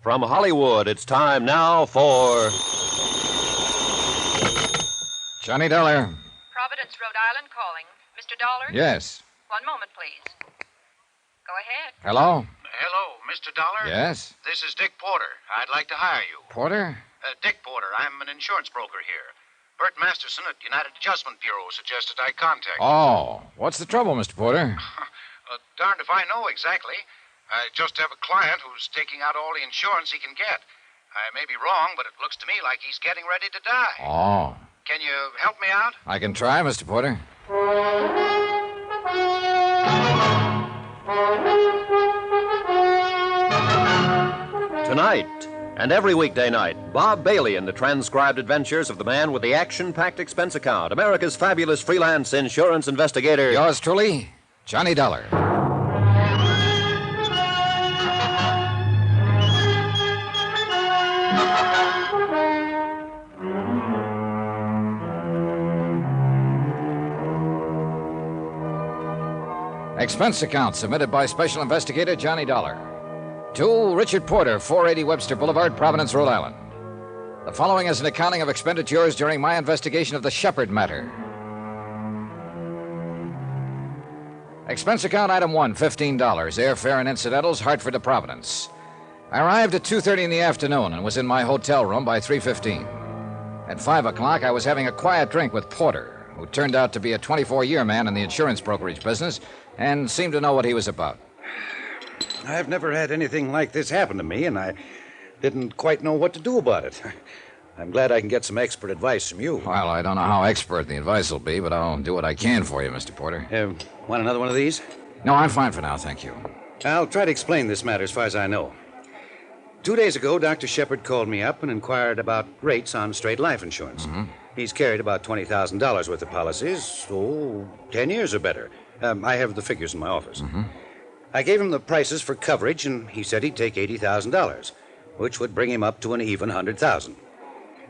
From Hollywood, it's time now for... Johnny Dollar. Providence, Rhode Island calling. Mr. Dollar? Yes. One moment, please. Go ahead. Hello? Hello, Mr. Dollar? Yes? This is Dick Porter. I'd like to hire you. Porter? Dick Porter. I'm an insurance broker here. Bert Masterson at United Adjustment Bureau suggested I contact you. Oh, what's the trouble, Mr. Porter? Darned if I know exactly. I just have a client who's taking out all the insurance he can get. I may be wrong, but it looks to me like he's getting ready to die. Oh. Can you help me out? I can try, Mr. Porter. Tonight, and every weekday night, Bob Bailey in the transcribed adventures of the man with the action-packed expense account, America's fabulous freelance insurance investigator. Yours truly, Johnny Dollar. Expense account submitted by Special Investigator Johnny Dollar. To Richard Porter, 480 Webster Boulevard, Providence, Rhode Island. The following is an accounting of expenditures during my investigation of the Shepard matter. Expense account item 1, $15. Airfare and incidentals, Hartford to Providence. I arrived at 2:30 in the afternoon and was in my hotel room by 3:15. At 5 o'clock, I was having a quiet drink with Porter, who turned out to be a 24-year man in the insurance brokerage business and seemed to know what he was about. I've never had anything like this happen to me, and I didn't quite know what to do about it. I'm glad I can get some expert advice from you. Well, I don't know how expert the advice will be, but I'll do what I can for you, Mr. Porter. Want another one of these? No, I'm fine for now, thank you. I'll try to explain this matter as far as I know. 2 days ago, Dr. Shepard called me up and inquired about rates on straight life insurance. Mm-hmm. He's carried about $20,000 worth of policies, 10 years or better. I have the figures in my office. Mm-hmm. I gave him the prices for coverage, and he said he'd take $80,000, which would bring him up to an even $100,000.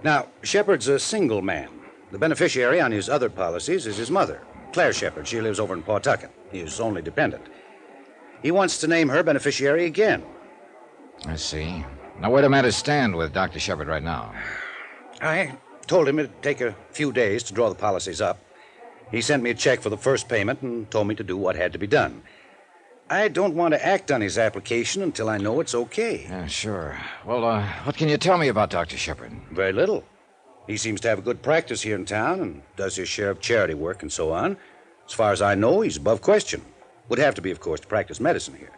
Now, Shepard's a single man. The beneficiary on his other policies is his mother, Claire Shepard. She lives over in Pawtucket. He's only dependent. He wants to name her beneficiary again. I see. Now, where do matters stand with Dr. Shepard right now? I told him it'd take a few days to draw the policies up. He sent me a check for the first payment and told me to do what had to be done. I don't want to act on his application until I know it's okay. Yeah, sure. Well, what can you tell me about Dr. Shepard? Very little. He seems to have a good practice here in town and does his share of charity work and so on. As far as I know, he's above question. Would have to be, of course, to practice medicine here.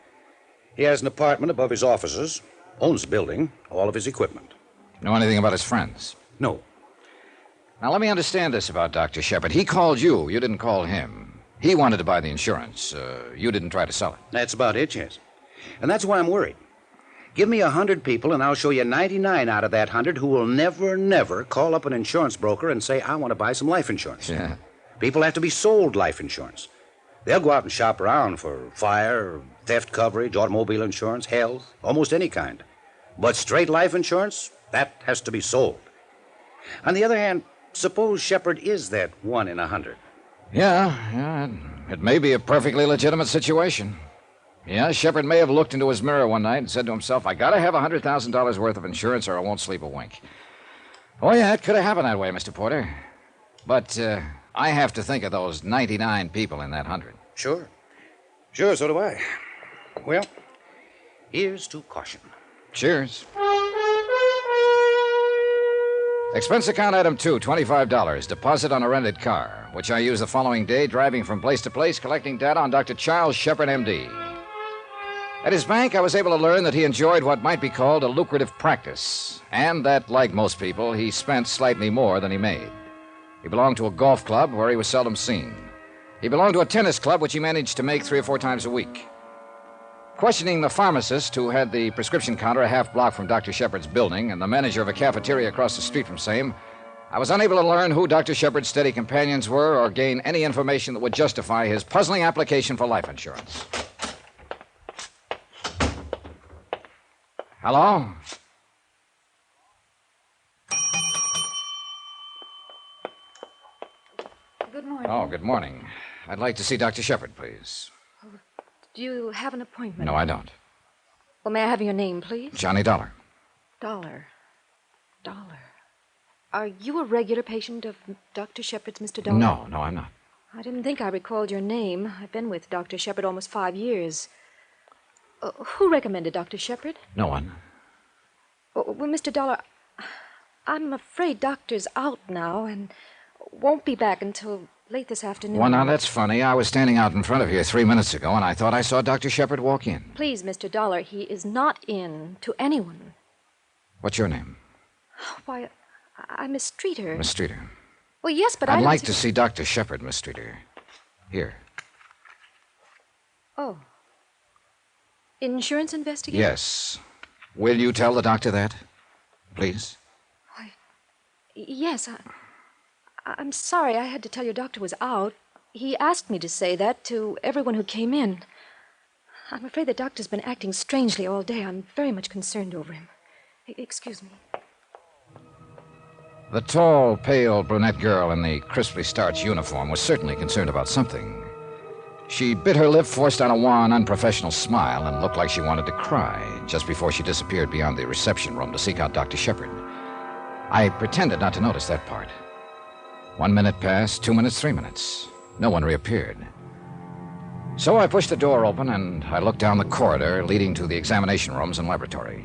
He has an apartment above his offices, owns the building, all of his equipment. Know anything about his friends? No. Now, let me understand this about Dr. Shepard. He called you. You didn't call him. He wanted to buy the insurance. You didn't try to sell it. That's about it, yes. And that's why I'm worried. Give me 100 people, and I'll show you 99 out of that 100 who will never call up an insurance broker and say, I want to buy some life insurance. Yeah. People have to be sold life insurance. They'll go out and shop around for fire, theft coverage, automobile insurance, health, almost any kind. But straight life insurance, that has to be sold. On the other hand, suppose Shepard is that 1 in 100. Yeah, it may be a perfectly legitimate situation. Yeah, Shepard may have looked into his mirror one night and said to himself, I gotta have $100,000 worth of insurance or I won't sleep a wink. Oh, yeah, it could have happened that way, Mr. Porter. But I have to think of those 99 people in that 100. Sure, so do I. Well, here's to caution. Cheers. Expense account item 2, $25. Deposit on a rented car, which I used the following day driving from place to place collecting data on Dr. Charles Shepard, M.D. At his bank, I was able to learn that he enjoyed what might be called a lucrative practice, and that, like most people, he spent slightly more than he made. He belonged to a golf club where he was seldom seen. He belonged to a tennis club which he managed to make 3 or 4 times a week. Questioning the pharmacist who had the prescription counter a half block from Dr. Shepard's building and the manager of a cafeteria across the street from same, I was unable to learn who Dr. Shepard's steady companions were or gain any information that would justify his puzzling application for life insurance. Hello? Good morning. Oh, good morning. I'd like to see Dr. Shepard, please. Do you have an appointment? No, I don't. Well, may I have your name, please? Johnny Dollar. Dollar. Are you a regular patient of Dr. Shepard's, Mr. Dollar? No, I'm not. I didn't think I recalled your name. I've been with Dr. Shepard almost 5 years. Who recommended Dr. Shepard? No one. Well, Mr. Dollar, I'm afraid Doctor's out now and won't be back until late this afternoon. Well, now, that's funny. I was standing out in front of here 3 minutes ago, and I thought I saw Dr. Shepard walk in. Please, Mr. Dollar, he is not in to anyone. What's your name? Why, I'm Miss Streeter. Miss Streeter. Well, yes, but I'd don't like see... to see Dr. Shepard, Miss Streeter. Here. Oh. Insurance investigator? Yes. Will you tell the doctor that, please? Why, yes, I'm sorry I had to tell your doctor was out. He asked me to say that to everyone who came in. I'm afraid the doctor's been acting strangely all day. I'm very much concerned over him. Excuse me. The tall, pale, brunette girl in the crisply starched uniform was certainly concerned about something. She bit her lip, forced on a wan, unprofessional smile, and looked like she wanted to cry just before she disappeared beyond the reception room to seek out Dr. Shepard. I pretended not to notice that part. 1 minute passed, 2 minutes, 3 minutes. No one reappeared. So I pushed the door open, and I looked down the corridor leading to the examination rooms and laboratory.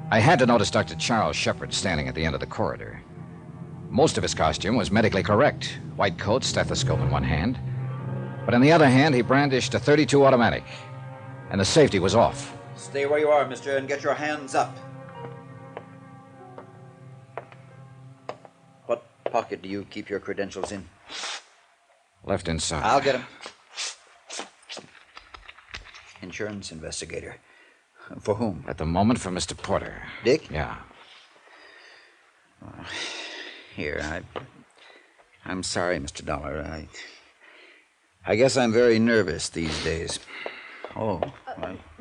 I had to notice Dr. Charles Shepard standing at the end of the corridor. Most of his costume was medically correct. White coat, stethoscope in one hand. But in the other hand, he brandished a .32 automatic. And the safety was off. Stay where you are, mister, and get your hands up. What pocket do you keep your credentials in? Left inside. I'll get them. Insurance investigator. For whom? At the moment, for Mr. Porter. Dick? Yeah. Here, I'm sorry, Mr. Dollar. I guess I'm very nervous these days. Oh.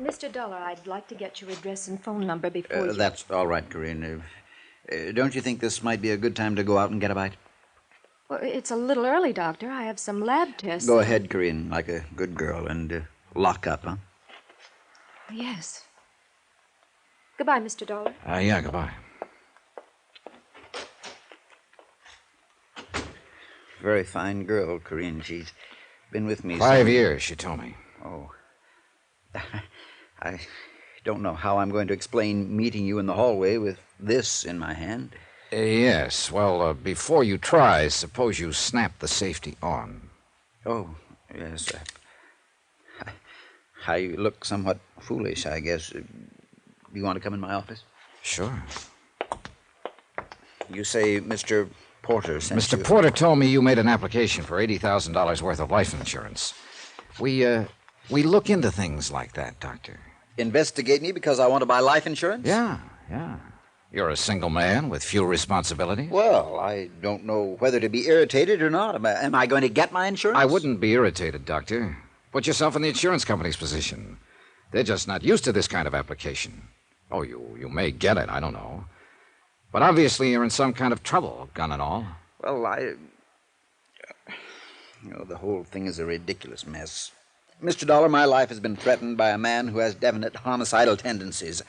Mr. Dollar, I'd like to get your address and phone number before you... That's all right, Corinne. Don't you think this might be a good time to go out and get a bite? Well, it's a little early, Doctor. I have some lab tests. Go ahead, Corinne, like a good girl, and lock up, huh? Yes. Goodbye, Mr. Dollar. Yeah, goodbye. Very fine girl, Corinne. She's been with me 5 years, she told me. Oh. I don't know how I'm going to explain meeting you in the hallway with this in my hand. Yes. Well, before you try, suppose you snap the safety on. Oh, yes. I look somewhat foolish, I guess. You want to come in my office? Sure. You say Mr. Porter sent you... Mr. Porter told me you made an application for $80,000 worth of life insurance. We look into things like that, Doctor. Investigate me because I want to buy life insurance? Yeah. You're a single man with few responsibilities. Well, I don't know whether to be irritated or not. Am I going to get my insurance? I wouldn't be irritated, Doctor. Put yourself in the insurance company's position. They're just not used to this kind of application. Oh, you may get it, I don't know. But obviously you're in some kind of trouble, gun and all. Well, the whole thing is a ridiculous mess. Mr. Dollar, my life has been threatened by a man who has definite homicidal tendencies.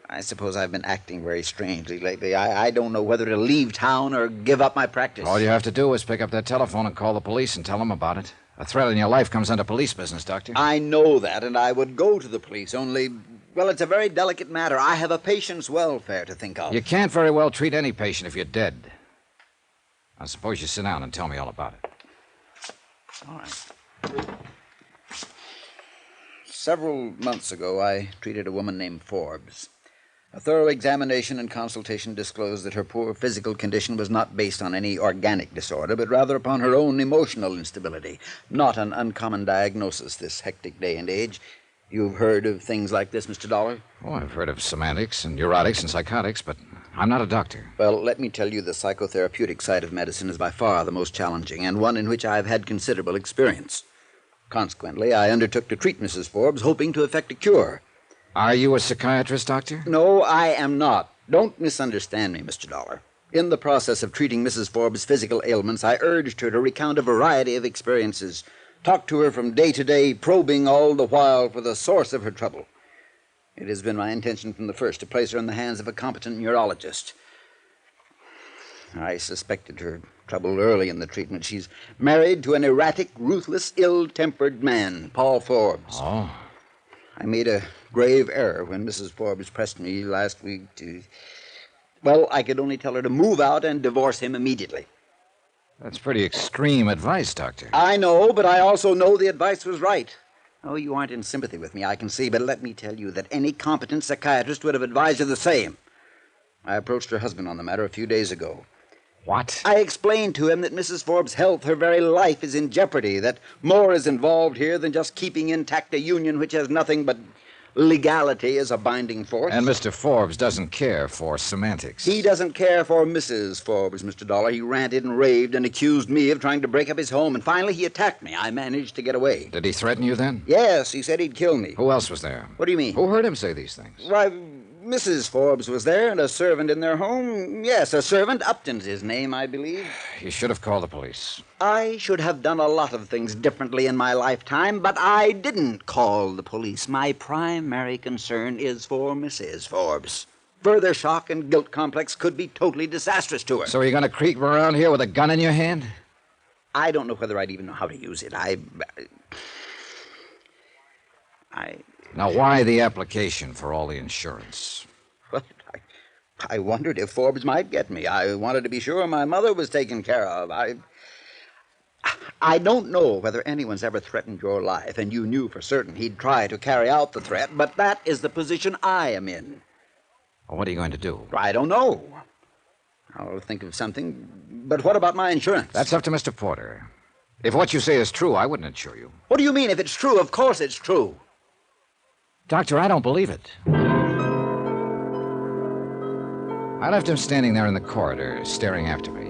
I suppose I've been acting very strangely lately. I don't know whether to leave town or give up my practice. All you have to do is pick up that telephone and call the police and tell them about it. A threat in your life comes under police business, Doctor. I know that, and I would go to the police, only, well, it's a very delicate matter. I have a patient's welfare to think of. You can't very well treat any patient if you're dead. I suppose you sit down and tell me all about it. All right. Several months ago, I treated a woman named Forbes. A thorough examination and consultation disclosed that her poor physical condition was not based on any organic disorder, but rather upon her own emotional instability. Not an uncommon diagnosis this hectic day and age. You've heard of things like this, Mr. Dollar? Oh, I've heard of semantics and neurotics and psychotics, but I'm not a doctor. Well, let me tell you, the psychotherapeutic side of medicine is by far the most challenging, and one in which I've had considerable experience. Consequently, I undertook to treat Mrs. Forbes, hoping to effect a cure. Are you a psychiatrist, Doctor? No, I am not. Don't misunderstand me, Mr. Dollar. In the process of treating Mrs. Forbes' physical ailments, I urged her to recount a variety of experiences, talked to her from day to day, probing all the while for the source of her trouble. It has been my intention from the first to place her in the hands of a competent neurologist. I suspected her trouble early in the treatment. She's married to an erratic, ruthless, ill-tempered man, Paul Forbes. Oh? I made a grave error when Mrs. Forbes pressed me last week to... Well, I could only tell her to move out and divorce him immediately. That's pretty extreme advice, Doctor. I know, but I also know the advice was right. Oh, you aren't in sympathy with me, I can see, but let me tell you that any competent psychiatrist would have advised her the same. I approached her husband on the matter a few days ago. What? I explained to him that Mrs. Forbes' health, her very life, is in jeopardy, that more is involved here than just keeping intact a union which has nothing but legality as a binding force. And Mr. Forbes doesn't care for semantics. He doesn't care for Mrs. Forbes, Mr. Dollar. He ranted and raved and accused me of trying to break up his home, and finally he attacked me. I managed to get away. Did he threaten you then? Yes, he said he'd kill me. Who else was there? What do you mean? Who heard him say these things? Why, Mrs. Forbes was there and a servant in their home. Yes, a servant. Upton's his name, I believe. You should have called the police. I should have done a lot of things differently in my lifetime, but I didn't call the police. My primary concern is for Mrs. Forbes. Further shock and guilt complex could be totally disastrous to her. So you're going to creep around here with a gun in your hand? I don't know whether I'd even know how to use it. Now, why the application for all the insurance? Well, I wondered if Forbes might get me. I wanted to be sure my mother was taken care of. I don't know whether anyone's ever threatened your life, and you knew for certain he'd try to carry out the threat, but that is the position I am in. Well, what are you going to do? I don't know. I'll think of something. But what about my insurance? That's up to Mr. Porter. If what you say is true, I wouldn't insure you. What do you mean, if it's true? Of course it's true. Doctor, I don't believe it. I left him standing there in the corridor, staring after me.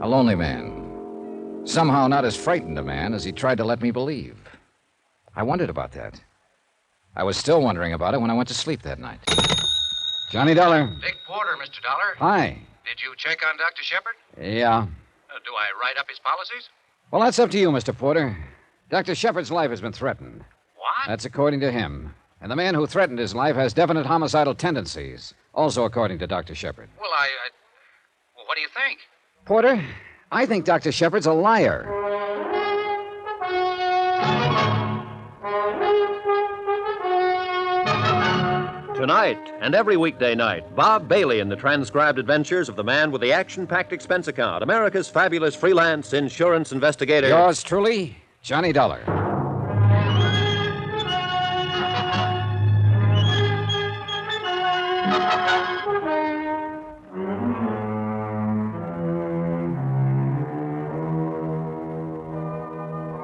A lonely man. Somehow not as frightened a man as he tried to let me believe. I wondered about that. I was still wondering about it when I went to sleep that night. Johnny Dollar. Dick Porter, Mr. Dollar. Hi. Did you check on Dr. Shepard? Yeah. Do I write up his policies? Well, that's up to you, Mr. Porter. Dr. Shepard's life has been threatened. What? That's according to him. And the man who threatened his life has definite homicidal tendencies, also according to Dr. Shepard. Well, well, what do you think? Porter, I think Dr. Shepard's a liar. Tonight and every weekday night, Bob Bailey in the transcribed adventures of the man with the action-packed expense account, America's fabulous freelance insurance investigator. Yours truly, Johnny Dollar.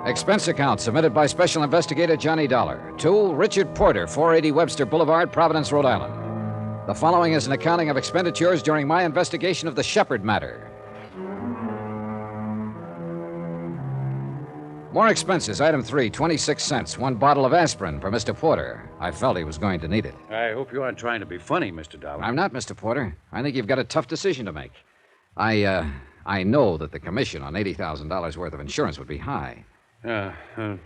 Expense account submitted by Special Investigator Johnny Dollar to Richard Porter, 480 Webster Boulevard, Providence, Rhode Island. The following is an accounting of expenditures during my investigation of the Shepard matter. More expenses. Item 3, 26 cents. 1 bottle of aspirin for Mr. Porter. I felt he was going to need it. I hope you aren't trying to be funny, Mr. Dollar. I'm not, Mr. Porter. I think you've got a tough decision to make. I know that the commission on $80,000 worth of insurance would be high.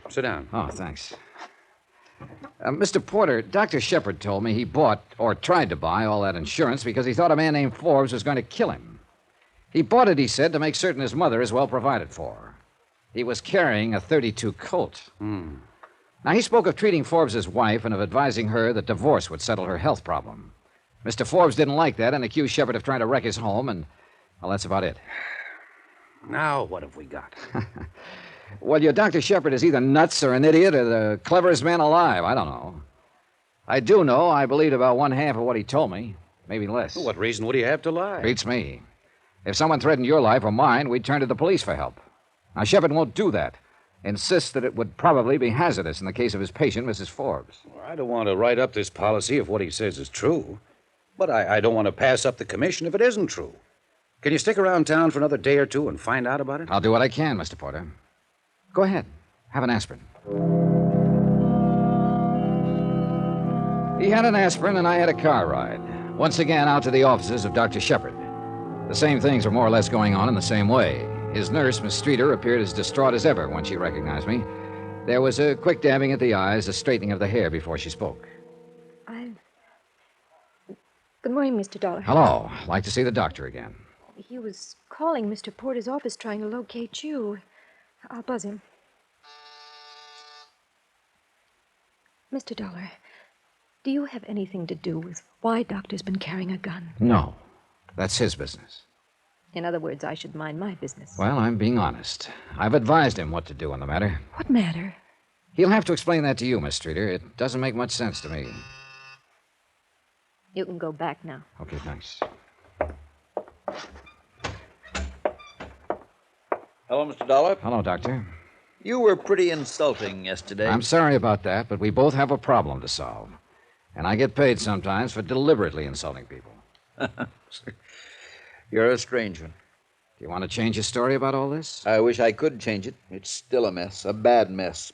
Sit down. Oh, thanks. Mr. Porter, Dr. Shepard told me he bought, or tried to buy, all that insurance because he thought a man named Forbes was going to kill him. He bought it, he said, to make certain his mother is well provided for. He was carrying a .32 Colt. Now, he spoke of treating Forbes' as wife and of advising her that divorce would settle her health problem. Mr. Forbes didn't like that and accused Shepard of trying to wreck his home, and, well, that's about it. Now, what have we got? Well, your Dr. Shepard is either nuts or an idiot or the cleverest man alive. I don't know. I do know I believed about one half of what he told me, maybe less. Well, what reason would he have to lie? Beats me. If someone threatened your life or mine, we'd turn to the police for help. Now, Shepard won't do that. Insists that it would probably be hazardous in the case of his patient, Mrs. Forbes. Well, I don't want to write up this policy if what he says is true. But I don't want to pass up the commission if it isn't true. Can you stick around town for another day or two and find out about it? I'll do what I can, Mr. Porter. Go ahead. Have an aspirin. He had an aspirin, and I had a car ride. Once again, out to the offices of Dr. Shepard. The same things were more or less going on in the same way. His nurse, Miss Streeter, appeared as distraught as ever when she recognized me. There was a quick dabbing at the eyes, a straightening of the hair before she spoke. I Good morning, Mr. Dollar. Hello. Like to see the doctor again. He was calling Mr. Porter's office trying to locate you. I'll buzz him. Mr. Dollar, do you have anything to do with why Doctor's been carrying a gun? No. That's his business. In other words, I should mind my business. Well, I'm being honest. I've advised him what to do on the matter. What matter? He'll have to explain that to you, Miss Streeter. It doesn't make much sense to me. You can go back now. Okay, thanks. Hello, Mr. Dollar. Hello, Doctor. You were pretty insulting yesterday. I'm sorry about that, but we both have a problem to solve. And I get paid sometimes for deliberately insulting people. You're a strange one. Do you want to change your story about all this? I wish I could change it. It's still a mess, a bad mess.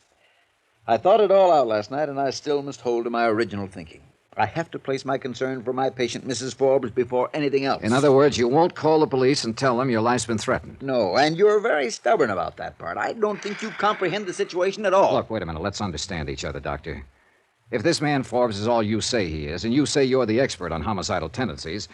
I thought it all out last night, and I still must hold to my original thinking. I have to place my concern for my patient, Mrs. Forbes, before anything else. In other words, you won't call the police and tell them your life's been threatened. No, and you're very stubborn about that part. I don't think you comprehend the situation at all. Look, wait a minute. Let's understand each other, Doctor. If this man Forbes is all you say he is, and you say you're the expert on homicidal tendencies,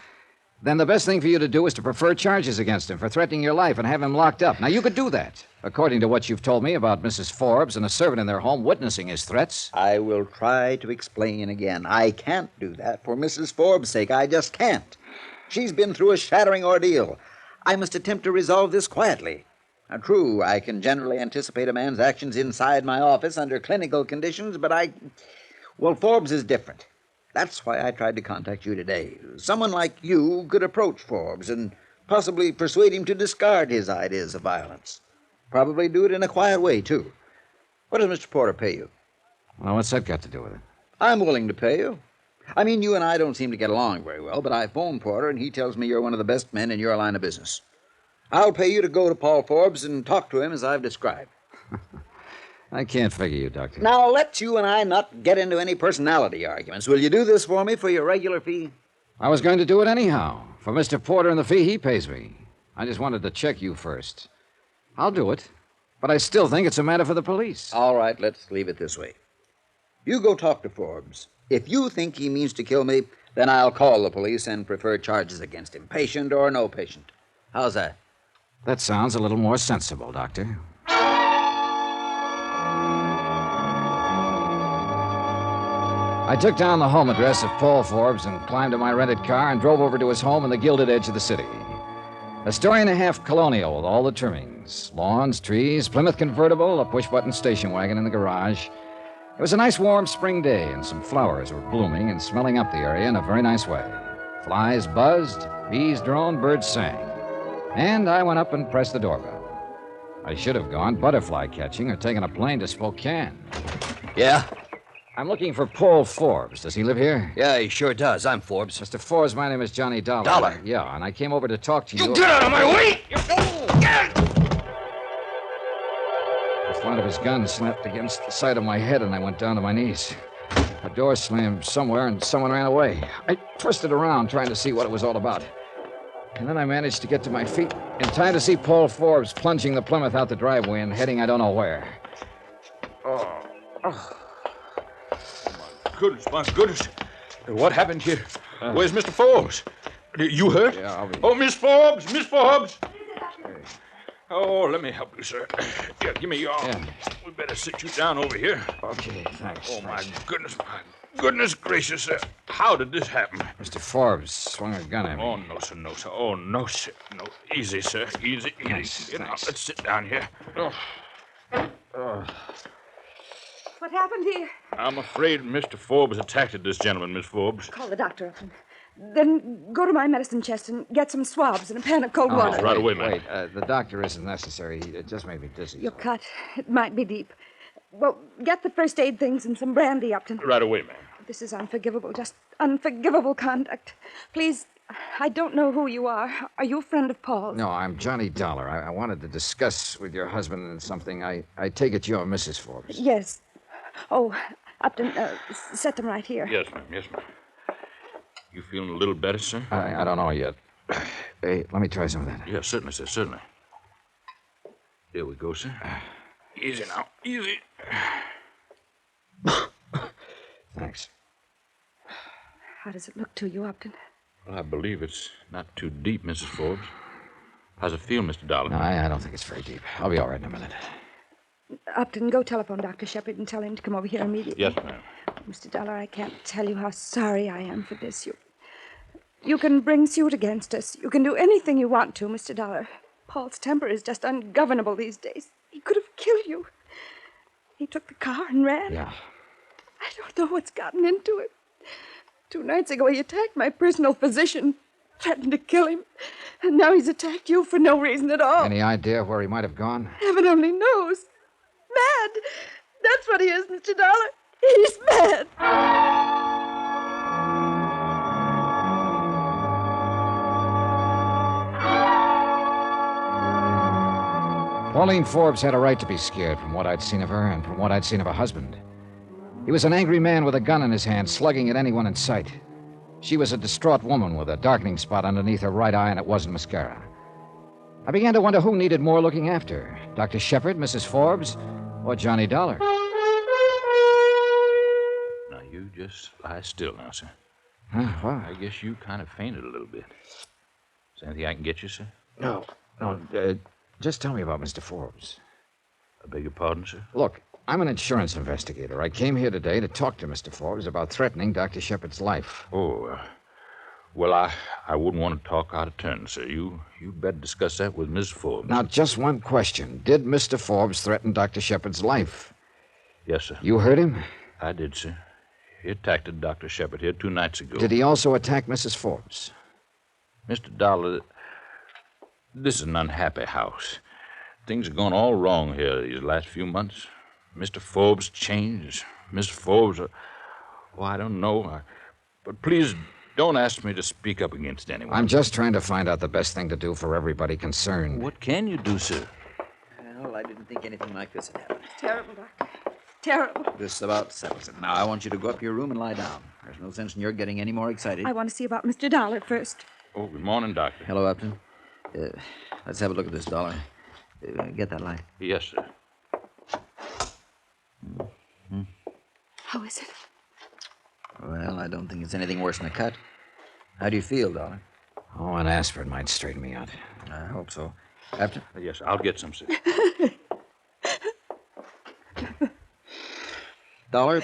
then the best thing for you to do is to prefer charges against him for threatening your life and have him locked up. Now, you could do that, according to what you've told me about Mrs. Forbes and a servant in their home witnessing his threats. I will try to explain again. I can't do that for Mrs. Forbes' sake. I just can't. She's been through a shattering ordeal. I must attempt to resolve this quietly. Now, true, I can generally anticipate a man's actions inside my office under clinical conditions, but well, Forbes is different. That's why I tried to contact you today. Someone like you could approach Forbes and possibly persuade him to discard his ideas of violence. Probably do it in a quiet way, too. What does Mr. Porter pay you? Well, what's that got to do with it? I'm willing to pay you. I mean, you and I don't seem to get along very well, but I phoned Porter, and he tells me you're one of the best men in your line of business. I'll pay you to go to Paul Forbes and talk to him as I've described. I can't figure you, Doctor. Now, let's you and I not get into any personality arguments. Will you do this for me for your regular fee? I was going to do it anyhow, for Mr. Porter and the fee he pays me. I just wanted to check you first. I'll do it, but I still think it's a matter for the police. All right, let's leave it this way. You go talk to Forbes. If you think he means to kill me, then I'll call the police and prefer charges against him, patient or no patient. How's that? That sounds a little more sensible, Doctor. I took down the home address of Paul Forbes and climbed in my rented car and drove over to his home in the gilded edge of the city. A story-and-a-half colonial with all the trimmings. Lawns, trees, Plymouth convertible, a push-button station wagon in the garage. It was a nice warm spring day, and some flowers were blooming and smelling up the area in a very nice way. Flies buzzed, bees droned, birds sang. And I went up and pressed the doorbell. I should have gone butterfly catching or taken a plane to Spokane. Yeah? I'm looking for Paul Forbes. Does he live here? Yeah, he sure does. I'm Forbes. Mr. Forbes, my name is Johnny Dollar. Dollar? Yeah, and I came over to talk to you. You get out of my way! The flat of his gun slapped against the side of my head, and I went down to my knees. A door slammed somewhere, and someone ran away. I twisted around, trying to see what it was all about. And then I managed to get to my feet in time to see Paul Forbes plunging the Plymouth out the driveway and heading I don't know where. My goodness. What happened here? Where's Mr. Forbes? You hurt? Yeah, I'll be... Oh, Miss Forbes! Miss Forbes! Oh, let me help you, sir. Yeah, give me your arm. Yeah. We better sit you down over here. Okay, thanks. Oh, my goodness gracious, sir. How did this happen? Mr. Forbes swung a gun at me. Oh, no, sir, no, sir. Oh, no, sir. No, easy, sir. Easy. Thanks, Get out. thanks. Let's sit down here. What happened here? I'm afraid Mr. Forbes attacked this gentleman, Miss Forbes. Call the doctor up and then go to my medicine chest and get some swabs and a pan of cold water. Right away, ma'am. Wait, the doctor isn't necessary. It just made me dizzy. You're cut. It might be deep. Well, get the first aid things and some brandy, Upton. Right away, ma'am. This is unforgivable, just unforgivable conduct. Please, I don't know who you are. Are you a friend of Paul's? No, I'm Johnny Dollar. I wanted to discuss with your husband something. I take it you're Mrs. Forbes. Yes. Oh, Upton, set them right here. Yes, ma'am. Yes, ma'am. You feeling a little better, sir? I don't know yet. Hey, let me try some of that. Yes, certainly, sir. Certainly. Here we go, sir. Easy now. Easy. Thanks. How does it look to you, Upton? Well, I believe it's not too deep, Mrs. Forbes. How's it feel, Mr. Dollar? No, I don't think it's very deep. I'll be all right in a minute. Upton, go telephone Dr. Shepard and tell him to come over here immediately. Yes, ma'am. Mr. Dollar, I can't tell you how sorry I am for this. You can bring suit against us. You can do anything you want to, Mr. Dollar. Paul's temper is just ungovernable these days. He could have killed you. He took the car and ran. Yeah. I don't know what's gotten into him. 2 nights ago, he attacked my personal physician, threatened to kill him. And now he's attacked you for no reason at all. Any idea where he might have gone? Heaven only knows. Mad. That's what he is, Mr. Dollar. He's mad. Pauline Forbes had a right to be scared from what I'd seen of her and from what I'd seen of her husband. He was an angry man with a gun in his hand, slugging at anyone in sight. She was a distraught woman with a darkening spot underneath her right eye, and it wasn't mascara. I began to wonder who needed more looking after, Dr. Shepard, Mrs. Forbes, or Johnny Dollar. Now, you just lie still now, sir. Huh, what? I guess you kind of fainted a little bit. Is there anything I can get you, sir? No. Just tell me about Mr. Forbes. I beg your pardon, sir? Look, I'm an insurance investigator. I came here today to talk to Mr. Forbes about threatening Dr. Shepard's life. Oh, well, I wouldn't want to talk out of turn, sir. You better discuss that with Miss Forbes. Now, just one question. Did Mr. Forbes threaten Dr. Shepard's life? Yes, sir. You heard him? I did, sir. He attacked Dr. Shepard here 2 nights ago. Did he also attack Mrs. Forbes? Mr. Dollar, this is an unhappy house. Things have gone all wrong here these last few months. Mr. Forbes changed. Miss Forbes, I don't know. But please don't ask me to speak up against anyone. I'm just trying to find out the best thing to do for everybody concerned. What can you do, sir? Well, I didn't think anything like this had happened. Terrible, Doctor. Terrible. This about settles it. Now, I want you to go up to your room and lie down. There's no sense in your getting any more excited. I want to see about Mr. Dollar first. Oh, good morning, Doctor. Hello, Upton. Let's have a look at this, Dollar. Get that light. Yes, sir. Mm-hmm. How is it? Well, I don't think it's anything worse than a cut. How do you feel, Dollar? Oh, an aspirin might straighten me out. I hope so. Upton? Yes, I'll get some, sir. Dollar,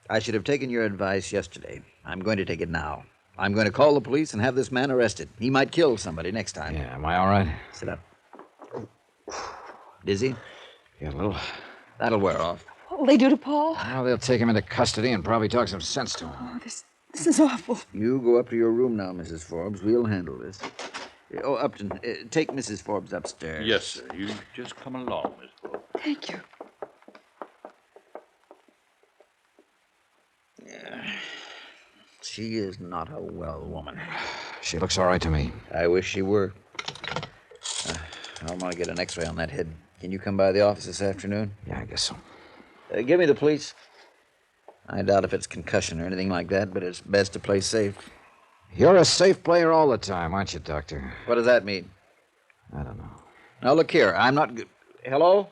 I should have taken your advice yesterday. I'm going to take it now. I'm going to call the police and have this man arrested. He might kill somebody next time. Yeah, am I all right? Sit up. Dizzy? Yeah, a little. That'll wear off. What'll they do to Paul? Well, they'll take him into custody and probably talk some sense to him. Oh, this is awful. You go up to your room now, Mrs. Forbes. We'll handle this. Oh, Upton, take Mrs. Forbes upstairs. Yes, sir. You just come along, Miss Forbes. Thank you. Yeah. She is not a well woman. She looks all right to me. I wish she were. I want to get an X-ray on that head. Can you come by the office this afternoon? Yeah, I guess so. Give me the police. I doubt if it's concussion or anything like that, but it's best to play safe. You're a safe player all the time, aren't you, Doctor? What does that mean? I don't know. Now, look here. I'm not... Hello?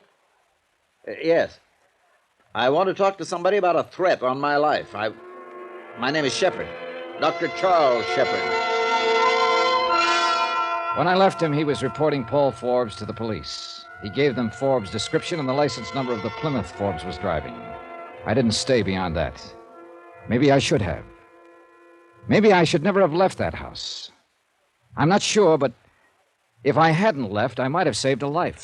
Yes. I want to talk to somebody about a threat on my life. My name is Shepard. Dr. Charles Shepard. When I left him, he was reporting Paul Forbes to the police. He gave them Forbes' description and the license number of the Plymouth Forbes was driving. I didn't stay beyond that. Maybe I should have. Maybe I should never have left that house. I'm not sure, but if I hadn't left, I might have saved a life.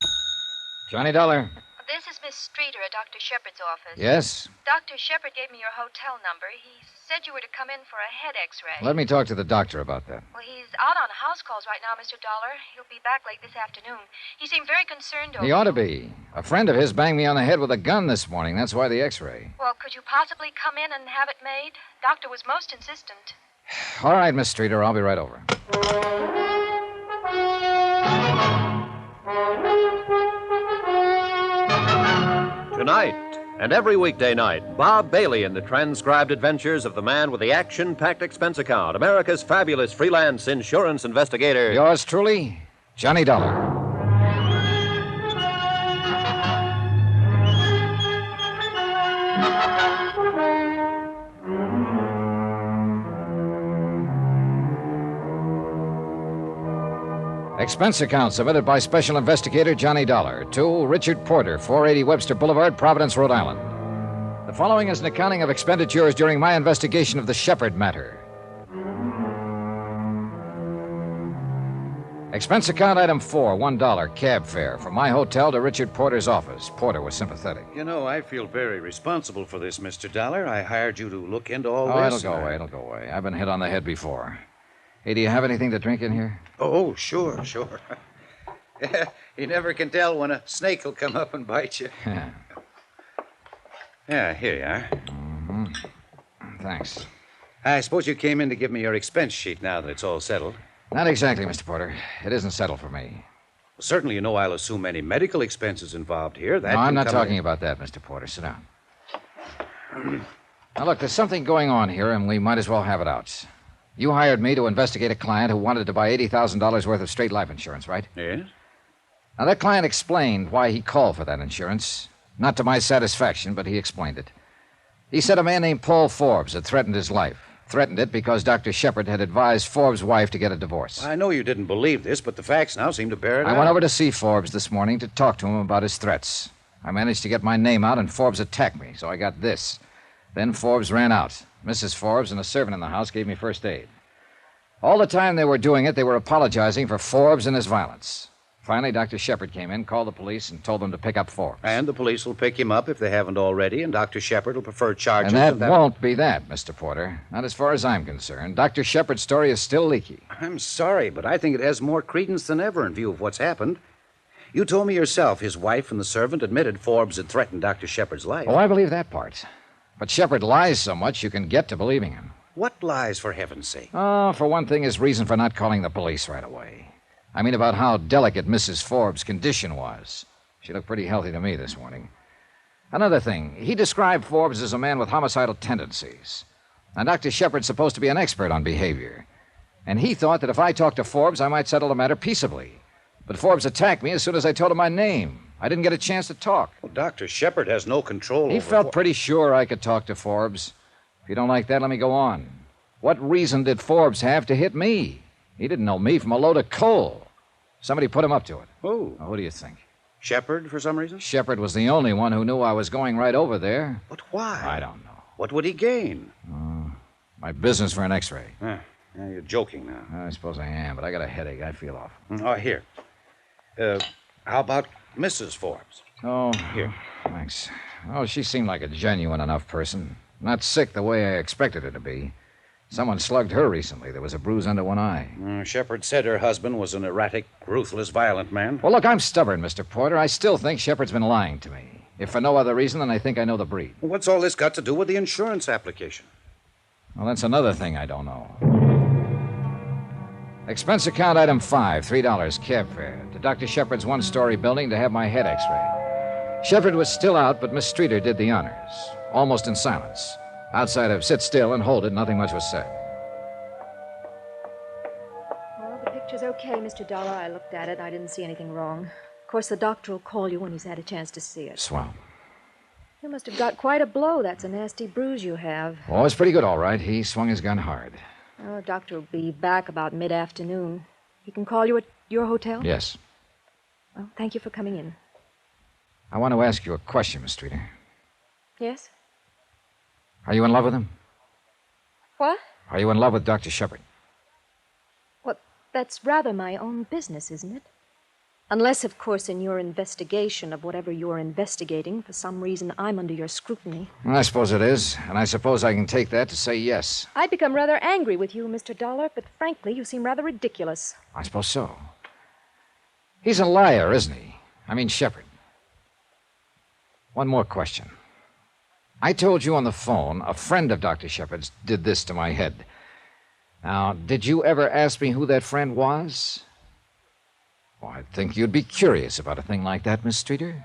Johnny Dollar. This is Miss Streeter at Dr. Shepard's office. Yes? Dr. Shepard gave me your hotel number. He said you were to come in for a head x-ray. Let me talk to the doctor about that. Well, he's out on house calls right now, Mr. Dollar. He'll be back late this afternoon. He seemed very concerned over He ought to be. A friend of his banged me on the head with a gun this morning. That's why the x-ray. Well, could you possibly come in and have it made? Doctor was most insistent. All right, Miss Streeter. I'll be right over. Tonight and every weekday night, Bob Bailey in the transcribed adventures of the man with the action-packed expense account, America's fabulous freelance insurance investigator. Yours truly, Johnny Dollar. Expense account submitted by Special Investigator Johnny Dollar to Richard Porter, 480 Webster Boulevard, Providence, Rhode Island. The following is an accounting of expenditures during my investigation of the Shepherd matter. Expense account item 4, $1 cab fare from my hotel to Richard Porter's office. Porter was sympathetic. You know, I feel very responsible for this, Mr. Dollar. I hired you to look into all this. Oh, it'll go away. I've been hit on the head before. Hey, do you have anything to drink in here? Oh, sure. You never can tell when a snake will come up and bite you. Yeah, here you are. Mm-hmm. Thanks. I suppose you came in to give me your expense sheet now that it's all settled. Not exactly, Mr. Porter. It isn't settled for me. Well, certainly you know I'll assume any medical expenses involved here. No, I'm not talking about that, Mr. Porter. Sit down. Now, look, there's something going on here, and we might as well have it out. You hired me to investigate a client who wanted to buy $80,000 worth of straight life insurance, right? Yes. Now, that client explained why he called for that insurance. Not to my satisfaction, but he explained it. He said a man named Paul Forbes had threatened his life. Threatened it because Dr. Shepherd had advised Forbes' wife to get a divorce. I know you didn't believe this, but the facts now seem to bear it out. I went over to see Forbes this morning to talk to him about his threats. I managed to get my name out, and Forbes attacked me, so I got this. Then Forbes ran out. Mrs. Forbes and a servant in the house gave me first aid. All the time they were doing it, they were apologizing for Forbes and his violence. Finally, Dr. Shepherd came in, called the police, and told them to pick up Forbes. And the police will pick him up if they haven't already, and Dr. Shepherd will prefer charges. And that won't be that, Mr. Porter. Not as far as I'm concerned. Dr. Shepherd's story is still leaky. I'm sorry, but I think it has more credence than ever in view of what's happened. You told me yourself his wife and the servant admitted Forbes had threatened Dr. Shepherd's life. Oh, I believe that part. But Shepherd lies so much you can get to believing him. What lies, for heaven's sake? Oh, for one thing, his reason for not calling the police right away. I mean about how delicate Mrs. Forbes' condition was. She looked pretty healthy to me this morning. Another thing, he described Forbes as a man with homicidal tendencies. Now, Dr. Shepherd's supposed to be an expert on behavior. And he thought that if I talked to Forbes, I might settle the matter peaceably. But Forbes attacked me as soon as I told him my name. I didn't get a chance to talk. Well, Dr. Shepherd has no control over... He felt pretty sure I could talk to Forbes. If you don't like that, let me go on. What reason did Forbes have to hit me? He didn't know me from a load of coal. Somebody put him up to it. Who? Now, who do you think? Shepherd, for some reason? Shepherd was the only one who knew I was going right over there. But why? I don't know. What would he gain? My business for an x-ray. Yeah, you're joking now. I suppose I am, but I got a headache. I feel off. Oh, here. How about Mrs. Forbes? Oh, here. Thanks. Oh, she seemed like a genuine enough person. Not sick the way I expected her to be. Someone slugged her recently. There was a bruise under one eye. Shepherd said her husband was an erratic, ruthless, violent man. Well, look, I'm stubborn, Mr. Porter. I still think Shepherd's been lying to me. If for no other reason than I think I know the breed. What's all this got to do with the insurance application? Well, that's another thing I don't know. Expense account item 5, $3 cab fare to Dr. Shepherd's one-story building to have my head x-rayed. Shepherd was still out, but Miss Streeter did the honors, almost in silence. Outside of sit still and hold it, nothing much was said. Well, the picture's okay, Mr. Dollar. I looked at it. I didn't see anything wrong. Of course, the doctor will call you when he's had a chance to see it. Swell. You must have got quite a blow. That's a nasty bruise you have. Oh, it's pretty good, all right. He swung his gun hard. Well, the doctor will be back about mid-afternoon. He can call you at your hotel? Yes. Well, thank you for coming in. I want to ask you a question, Miss Streeter. Yes? Are you in love with him? What? Are you in love with Dr. Shepherd? Well, that's rather my own business, isn't it? Unless, of course, in your investigation of whatever you're investigating, for some reason I'm under your scrutiny. Well, I suppose it is, and I suppose I can take that to say yes. I'd become rather angry with you, Mr. Dollar, but frankly, you seem rather ridiculous. I suppose so. He's a liar, isn't he? I mean, Shepherd. One more question. I told you on the phone a friend of Dr. Shepherd's did this to my head. Now, did you ever ask me who that friend was? Well, I'd think you'd be curious about a thing like that, Miss Streeter.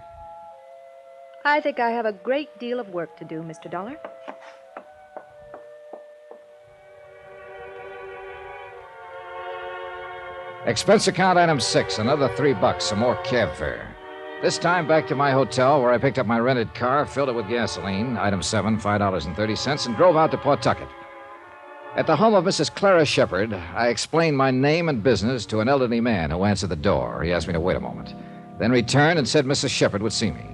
I think I have a great deal of work to do, Mr. Dollar. Expense account item 6, another $3, some more cab fare. This time back to my hotel where I picked up my rented car, filled it with gasoline, item 7, $5.30, and drove out to Pawtucket. At the home of Mrs. Clara Shepherd, I explained my name and business to an elderly man who answered the door. He asked me to wait a moment, then returned and said Mrs. Shepherd would see me.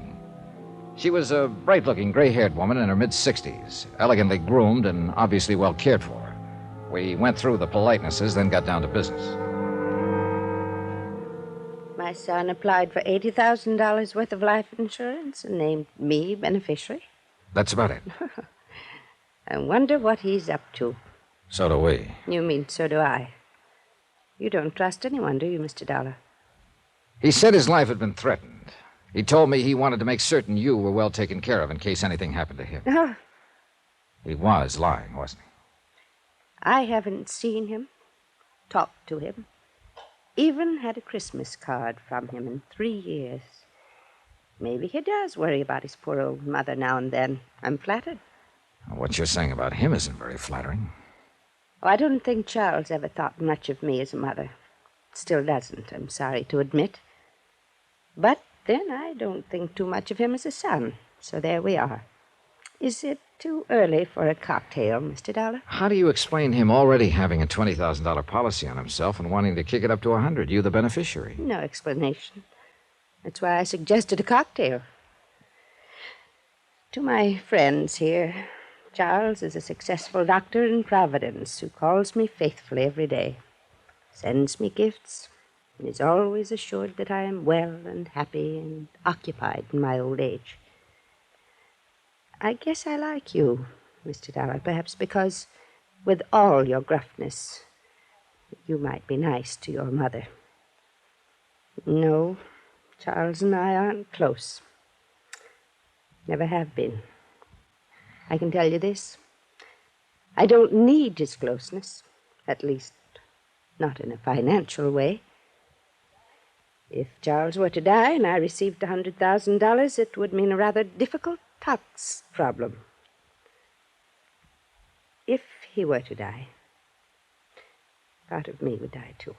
She was a bright-looking, gray-haired woman in her mid-60s, elegantly groomed and obviously well cared for. We went through the politenesses, then got down to business. My son applied for $80,000 worth of life insurance and named me beneficiary. That's about it. I wonder what he's up to. So do we. You mean so do I. You don't trust anyone, do you, Mr. Dollar? He said his life had been threatened. He told me he wanted to make certain you were well taken care of in case anything happened to him. He was lying, wasn't he? I haven't seen him, talked to him, even had a Christmas card from him in 3 years. Maybe he does worry about his poor old mother now and then. I'm flattered. What you're saying about him isn't very flattering. Oh, I don't think Charles ever thought much of me as a mother. Still doesn't, I'm sorry to admit. But then I don't think too much of him as a son. So there we are. Is it too early for a cocktail, Mr. Dollar? How do you explain him already having a $20,000 policy on himself and wanting to kick it up to $100,000, you the beneficiary? No explanation. That's why I suggested a cocktail. To my friends here, Charles is a successful doctor in Providence who calls me faithfully every day, sends me gifts, and is always assured that I am well and happy and occupied in my old age. I guess I like you, Mr. Dollar, perhaps because, with all your gruffness, you might be nice to your mother. No, Charles and I aren't close. Never have been. I can tell you this. I don't need his closeness, at least not in a financial way. If Charles were to die and I received $100,000, it would mean a rather difficult tax problem. If he were to die, part of me would die too.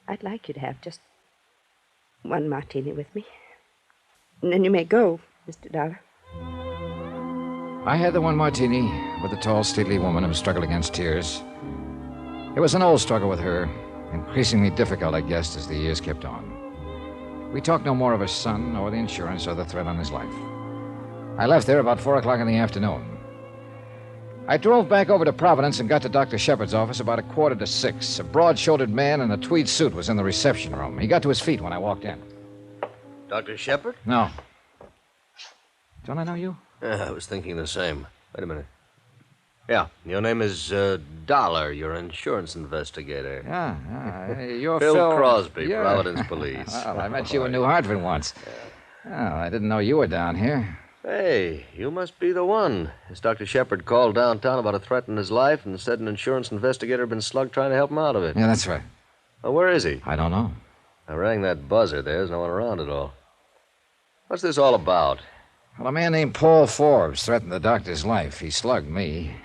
I'd like you to have just one martini with me. And then you may go, Mr. Dollar. I had the one martini with the tall, stately woman who struggled against tears. It was an old struggle with her, increasingly difficult, I guessed, as the years kept on. We talked no more of her son, or the insurance, or the threat on his life. I left there about 4 o'clock in the afternoon. I drove back over to Providence and got to Dr. Shepherd's office about 5:45. A broad-shouldered man in a tweed suit was in the reception room. He got to his feet when I walked in. Dr. Shepherd? No. Don't I know you? I was thinking the same. Wait a minute. Yeah, your name is Dollar. You're an insurance investigator. Yeah. You're Phil Crosby, Providence Police. Well, I met you in New Hartford once. Well, I didn't know you were down here. Hey, you must be the one. This Dr. Shepherd called downtown about a threat in his life and said an insurance investigator had been slugged trying to help him out of it. Yeah, that's right. Well, where is he? I don't know. I rang that buzzer. There's no one around at all. What's this all about? Well, a man named Paul Forbes threatened the doctor's life. He slugged me.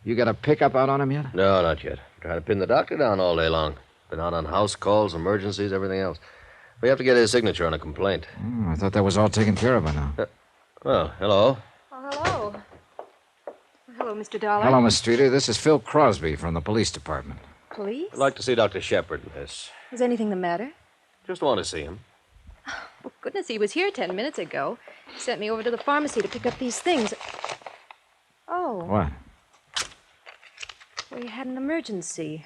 You got a pickup out on him yet? No, not yet. I'm trying to pin the doctor down all day long. Been out on house calls, emergencies, everything else. We have to get his signature on a complaint. I thought that was all taken care of by now. Well, hello. Oh, hello. Hello, Mr. Dollar. Hello, Miss Streeter. This is Phil Crosby from the police department. Police? I'd like to see Dr. Shepherd, miss. Is anything the matter? Just want to see him. Oh, goodness, he was here 10 minutes ago. He sent me over to the pharmacy to pick up these things. Oh. What? We had an emergency.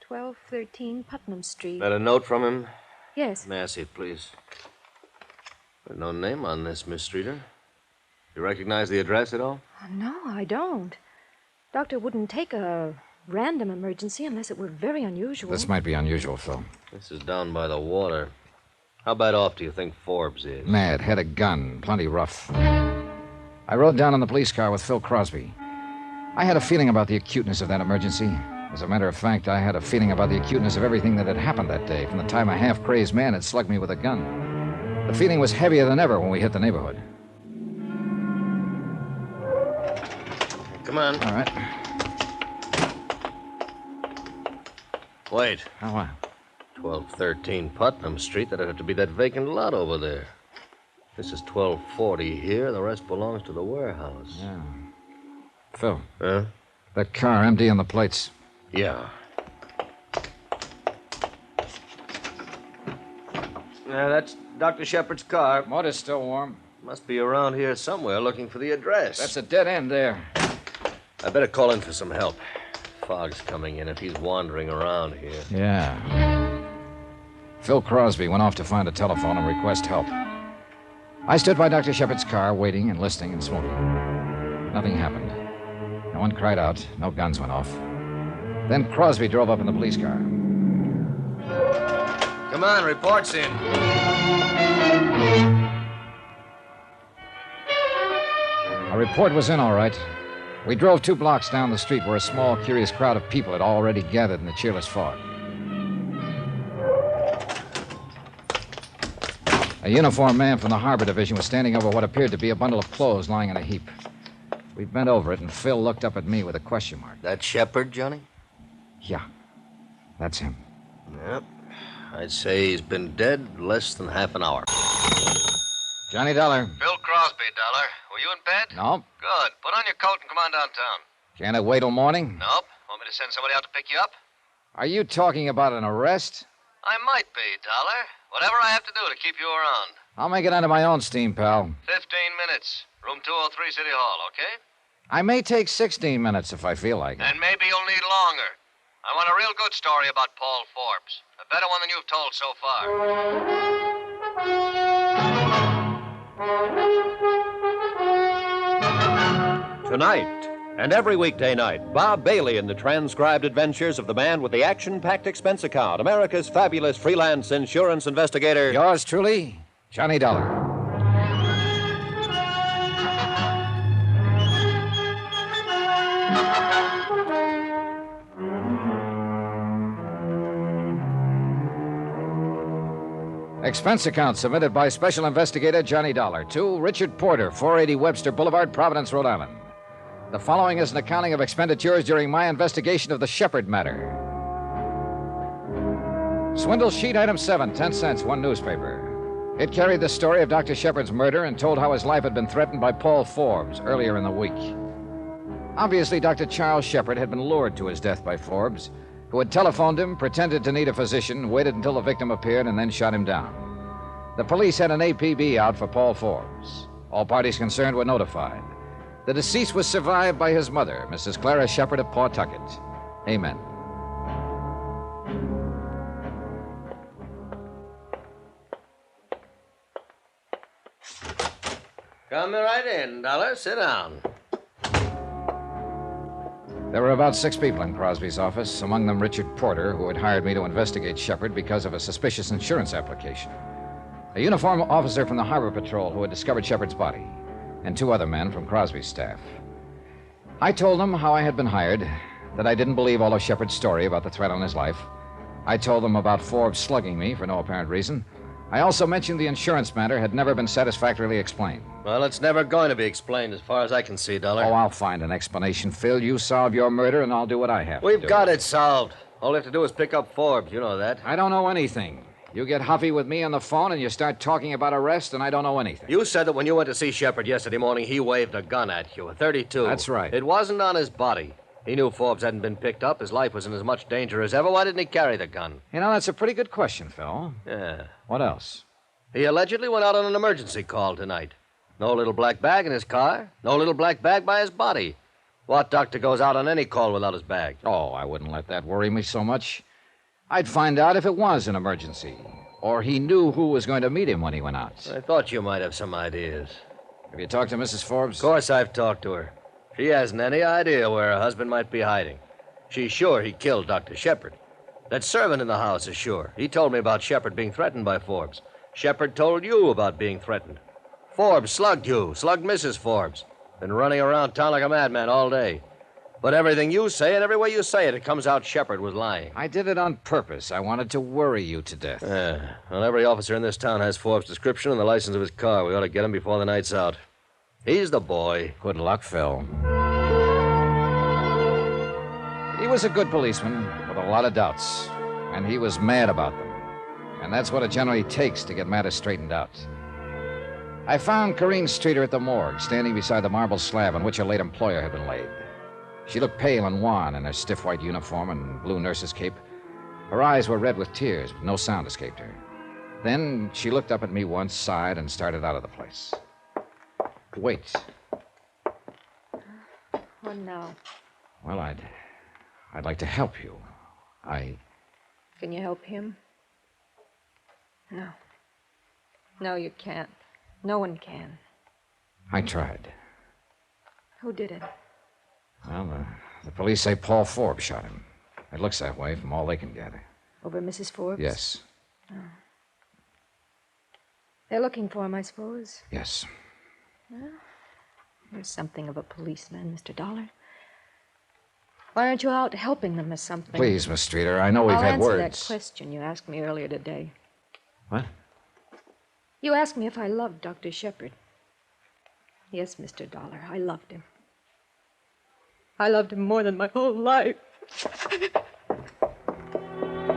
1213 Putnam Street. Got a note from him? Yes. May I see it, please? There's no name on this, Miss Streeter. You recognize the address at all? No, I don't. Doctor wouldn't take a random emergency unless it were very unusual. This might be unusual, Phil. This is down by the water. How bad off do you think Forbes is? Mad, had a gun, plenty rough. I rode down in the police car with Phil Crosby. I had a feeling about the acuteness of that emergency. As a matter of fact, I had a feeling about the acuteness of everything that had happened that day, from the time a half-crazed man had slugged me with a gun. The feeling was heavier than ever when we hit the neighborhood. Come on. All right. Wait. Oh, what? 1213 Putnam Street. That'd have to be that vacant lot over there. This is 1240 here. The rest belongs to the warehouse. Yeah. Phil. Huh? That car empty on the plates. Yeah. Yeah, that's Dr. Shepard's car. Motor's still warm. Must be around here somewhere looking for the address. That's a dead end there. I better call in for some help. Fog's coming in if he's wandering around here. Yeah. Phil Crosby went off to find a telephone and request help. I stood by Dr. Shepard's car, waiting and listening and smoking. Nothing happened. No one cried out. No guns went off. Then Crosby drove up in the police car. Come on, report's in. A report was in, all right. We drove 2 blocks down the street where a small, curious crowd of people had already gathered in the cheerless fog. A uniformed man from the Harbor Division was standing over what appeared to be a bundle of clothes lying in a heap. We bent over it, and Phil looked up at me with a question mark. That Shepard, Johnny? Yeah, that's him. Yep. I'd say he's been dead less than half an hour. Johnny Dollar. Bill Crosby, Dollar. Were you in bed? No. Good. Put on your coat and come on downtown. Can't it wait till morning? Nope. Want me to send somebody out to pick you up? Are you talking about an arrest? I might be, Dollar. Whatever I have to do to keep you around. I'll make it under my own steam, pal. 15 minutes. Room 203, City Hall, okay? I may take 16 minutes if I feel like it. And maybe you'll need longer. I want a real good story about Paul Forbes. A better one than you've told so far. Tonight, and every weekday night, Bob Bailey in the transcribed adventures of the man with the action-packed expense account, America's fabulous freelance insurance investigator. Yours truly, Johnny Dollar. Expense account submitted by Special Investigator Johnny Dollar to Richard Porter, 480 Webster Boulevard, Providence, Rhode Island. The following is an accounting of expenditures during my investigation of the Shepard matter. Swindle sheet item 7, 10 cents, one newspaper. It carried the story of Dr. Shepard's murder and told how his life had been threatened by Paul Forbes earlier in the week. Obviously, Dr. Charles Shepard had been lured to his death by Forbes, who had telephoned him, pretended to need a physician, waited until the victim appeared, and then shot him down. The police had an APB out for Paul Forbes. All parties concerned were notified. The deceased was survived by his mother, Mrs. Clara Shepard of Pawtucket. Amen. Come right in, Dollar. Sit down. There were about 6 people in Crosby's office, among them Richard Porter, who had hired me to investigate Shepard because of a suspicious insurance application, a uniformed officer from the Harbor Patrol who had discovered Shepard's body, and 2 other men from Crosby's staff. I told them how I had been hired, that I didn't believe all of Shepard's story about the threat on his life. I told them about Forbes slugging me for no apparent reason. I also mentioned the insurance matter had never been satisfactorily explained. Well, it's never going to be explained as far as I can see, Dollar. Oh, I'll find an explanation, Phil. You solve your murder, and I'll do what I have to do. We've got it solved. All we have to do is pick up Forbes. You know that. I don't know anything. You get huffy with me on the phone, and you start talking about arrest, and I don't know anything. You said that when you went to see Shepard yesterday morning, he waved a gun at you, a .32. That's right. It wasn't on his body. He knew Forbes hadn't been picked up. His life was in as much danger as ever. Why didn't he carry the gun? You know, that's a pretty good question, Phil. Yeah. What else? He allegedly went out on an emergency call tonight. No little black bag in his car. No little black bag by his body. What doctor goes out on any call without his bag? Oh, I wouldn't let that worry me so much. I'd find out if it was an emergency, or he knew who was going to meet him when he went out. I thought you might have some ideas. Have you talked to Mrs. Forbes? Of course I've talked to her. She hasn't any idea where her husband might be hiding. She's sure he killed Dr. Shepard. That servant in the house is sure. He told me about Shepard being threatened by Forbes. Shepard told you about being threatened. Forbes slugged you, slugged Mrs. Forbes. Been running around town like a madman all day. But everything you say and every way you say it comes out Shepard was lying. I did it on purpose. I wanted to worry you to death. Well, every officer in this town has Forbes' description and the license of his car. We ought to get him before the night's out. He's the boy. Good luck, Phil. He was a good policeman with a lot of doubts, and he was mad about them. And that's what it generally takes to get matters straightened out. I found Corrine Streeter at the morgue, standing beside the marble slab on which her late employer had been laid. She looked pale and wan in her stiff white uniform and blue nurse's cape. Her eyes were red with tears, but no sound escaped her. Then she looked up at me once, sighed, and started out of the place. Wait. What now? Well, I'd like to help you. Can you help him? No. No, you can't. No one can. I tried. Who did it? Well, the police say Paul Forbes shot him. It looks that way from all they can gather. Over Mrs. Forbes? Yes. Oh. They're looking for him, I suppose. Yes. Well, you're something of a policeman, Mr. Dollar. Why aren't you out helping them or something? Please, Miss Streeter, I know we've had words. I'll answer that question you asked me earlier today. What? You asked me if I loved Dr. Shepard. Yes, Mr. Dollar, I loved him. I loved him more than my whole life.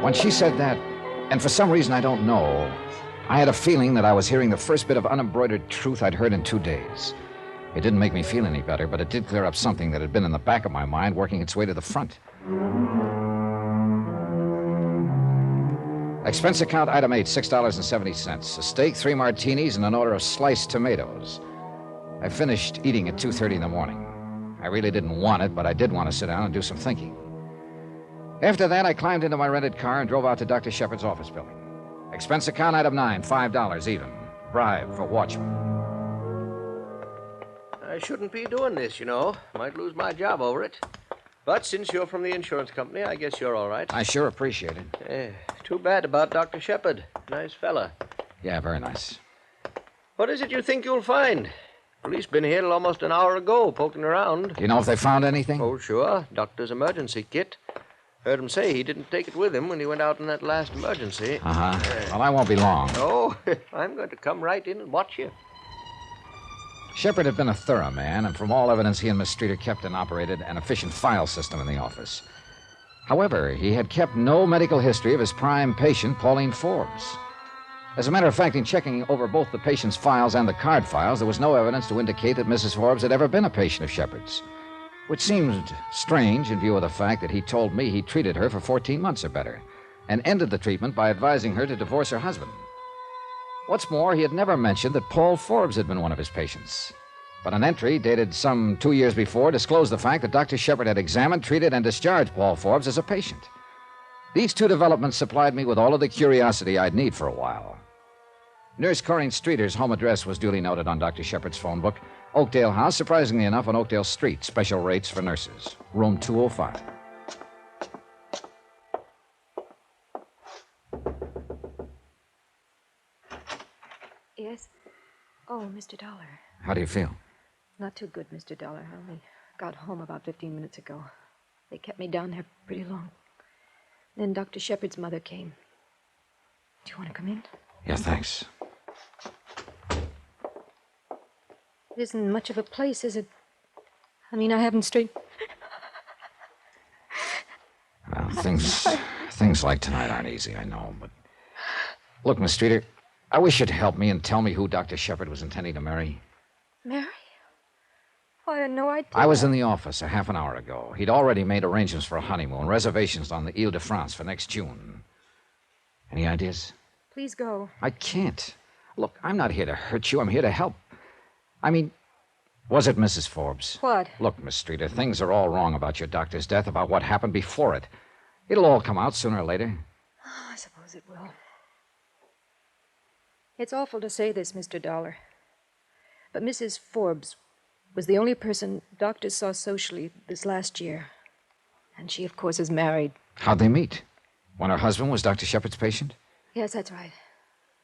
When she said that, and for some reason I don't know, I had a feeling that I was hearing the first bit of unembroidered truth I'd heard in 2 days. It didn't make me feel any better, but it did clear up something that had been in the back of my mind, working its way to the front. Expense account item 8, $6.70. A steak, 3 martinis, and an order of sliced tomatoes. I finished eating at 2:30 in the morning. I really didn't want it, but I did want to sit down and do some thinking. After that, I climbed into my rented car and drove out to Dr. Shepard's office building. Expense account item 9, $5 even. Bribe for watchman. I shouldn't be doing this, you know. Might lose my job over it. But since you're from the insurance company, I guess you're all right. I sure appreciate it. Too bad about Dr. Shepard. Nice fella. Yeah, very nice. What is it you think you'll find? Police been here till almost an hour ago, poking around. Do you know if they found anything? Oh, sure. Doctor's emergency kit. Heard him say he didn't take it with him when he went out in that last emergency. Uh-huh. Well, I won't be long. Oh, I'm going to come right in and watch you. Shepard had been a thorough man, and from all evidence, he and Miss Streeter kept and operated an efficient file system in the office. However, he had kept no medical history of his prime patient, Pauline Forbes. As a matter of fact, in checking over both the patient's files and the card files, there was no evidence to indicate that Mrs. Forbes had ever been a patient of Shepard's, which seemed strange in view of the fact that he told me he treated her for 14 months or better and ended the treatment by advising her to divorce her husband. What's more, he had never mentioned that Paul Forbes had been one of his patients. But an entry dated some 2 years before disclosed the fact that Dr. Shepard had examined, treated, and discharged Paul Forbes as a patient. These 2 developments supplied me with all of the curiosity I'd need for a while. Nurse Corinne Streeter's home address was duly noted on Dr. Shepard's phone book. Oakdale House, surprisingly enough, on Oakdale Street. Special rates for nurses. Room 205. Yes? Oh, Mr. Dollar. How do you feel? Not too good, Mr. Dollar. I only got home about 15 minutes ago. They kept me down there pretty long. Then Dr. Shepard's mother came. Do you want to come in? Yeah, thanks. It isn't much of a place, is it? I mean, I haven't straight... Well, things like tonight aren't easy, I know, but... Look, Miss Streeter, I wish you'd help me and tell me who Dr. Shepard was intending to marry. Mary? Oh, I had no idea. I was in the office a half an hour ago. He'd already made arrangements for a honeymoon, reservations on the Ile de France for next June. Any ideas? Please go. I can't. Look, I'm not here to hurt you. I'm here to help. I mean, was it Mrs. Forbes? What? Look, Miss Streeter, things are all wrong about your doctor's death, about what happened before it. It'll all come out sooner or later. Oh, I suppose it will. It's awful to say this, Mr. Dollar. But Mrs. Forbes was the only person doctors saw socially this last year. And she, of course, is married. How'd they meet? When her husband was Dr. Shepard's patient? Yes, that's right.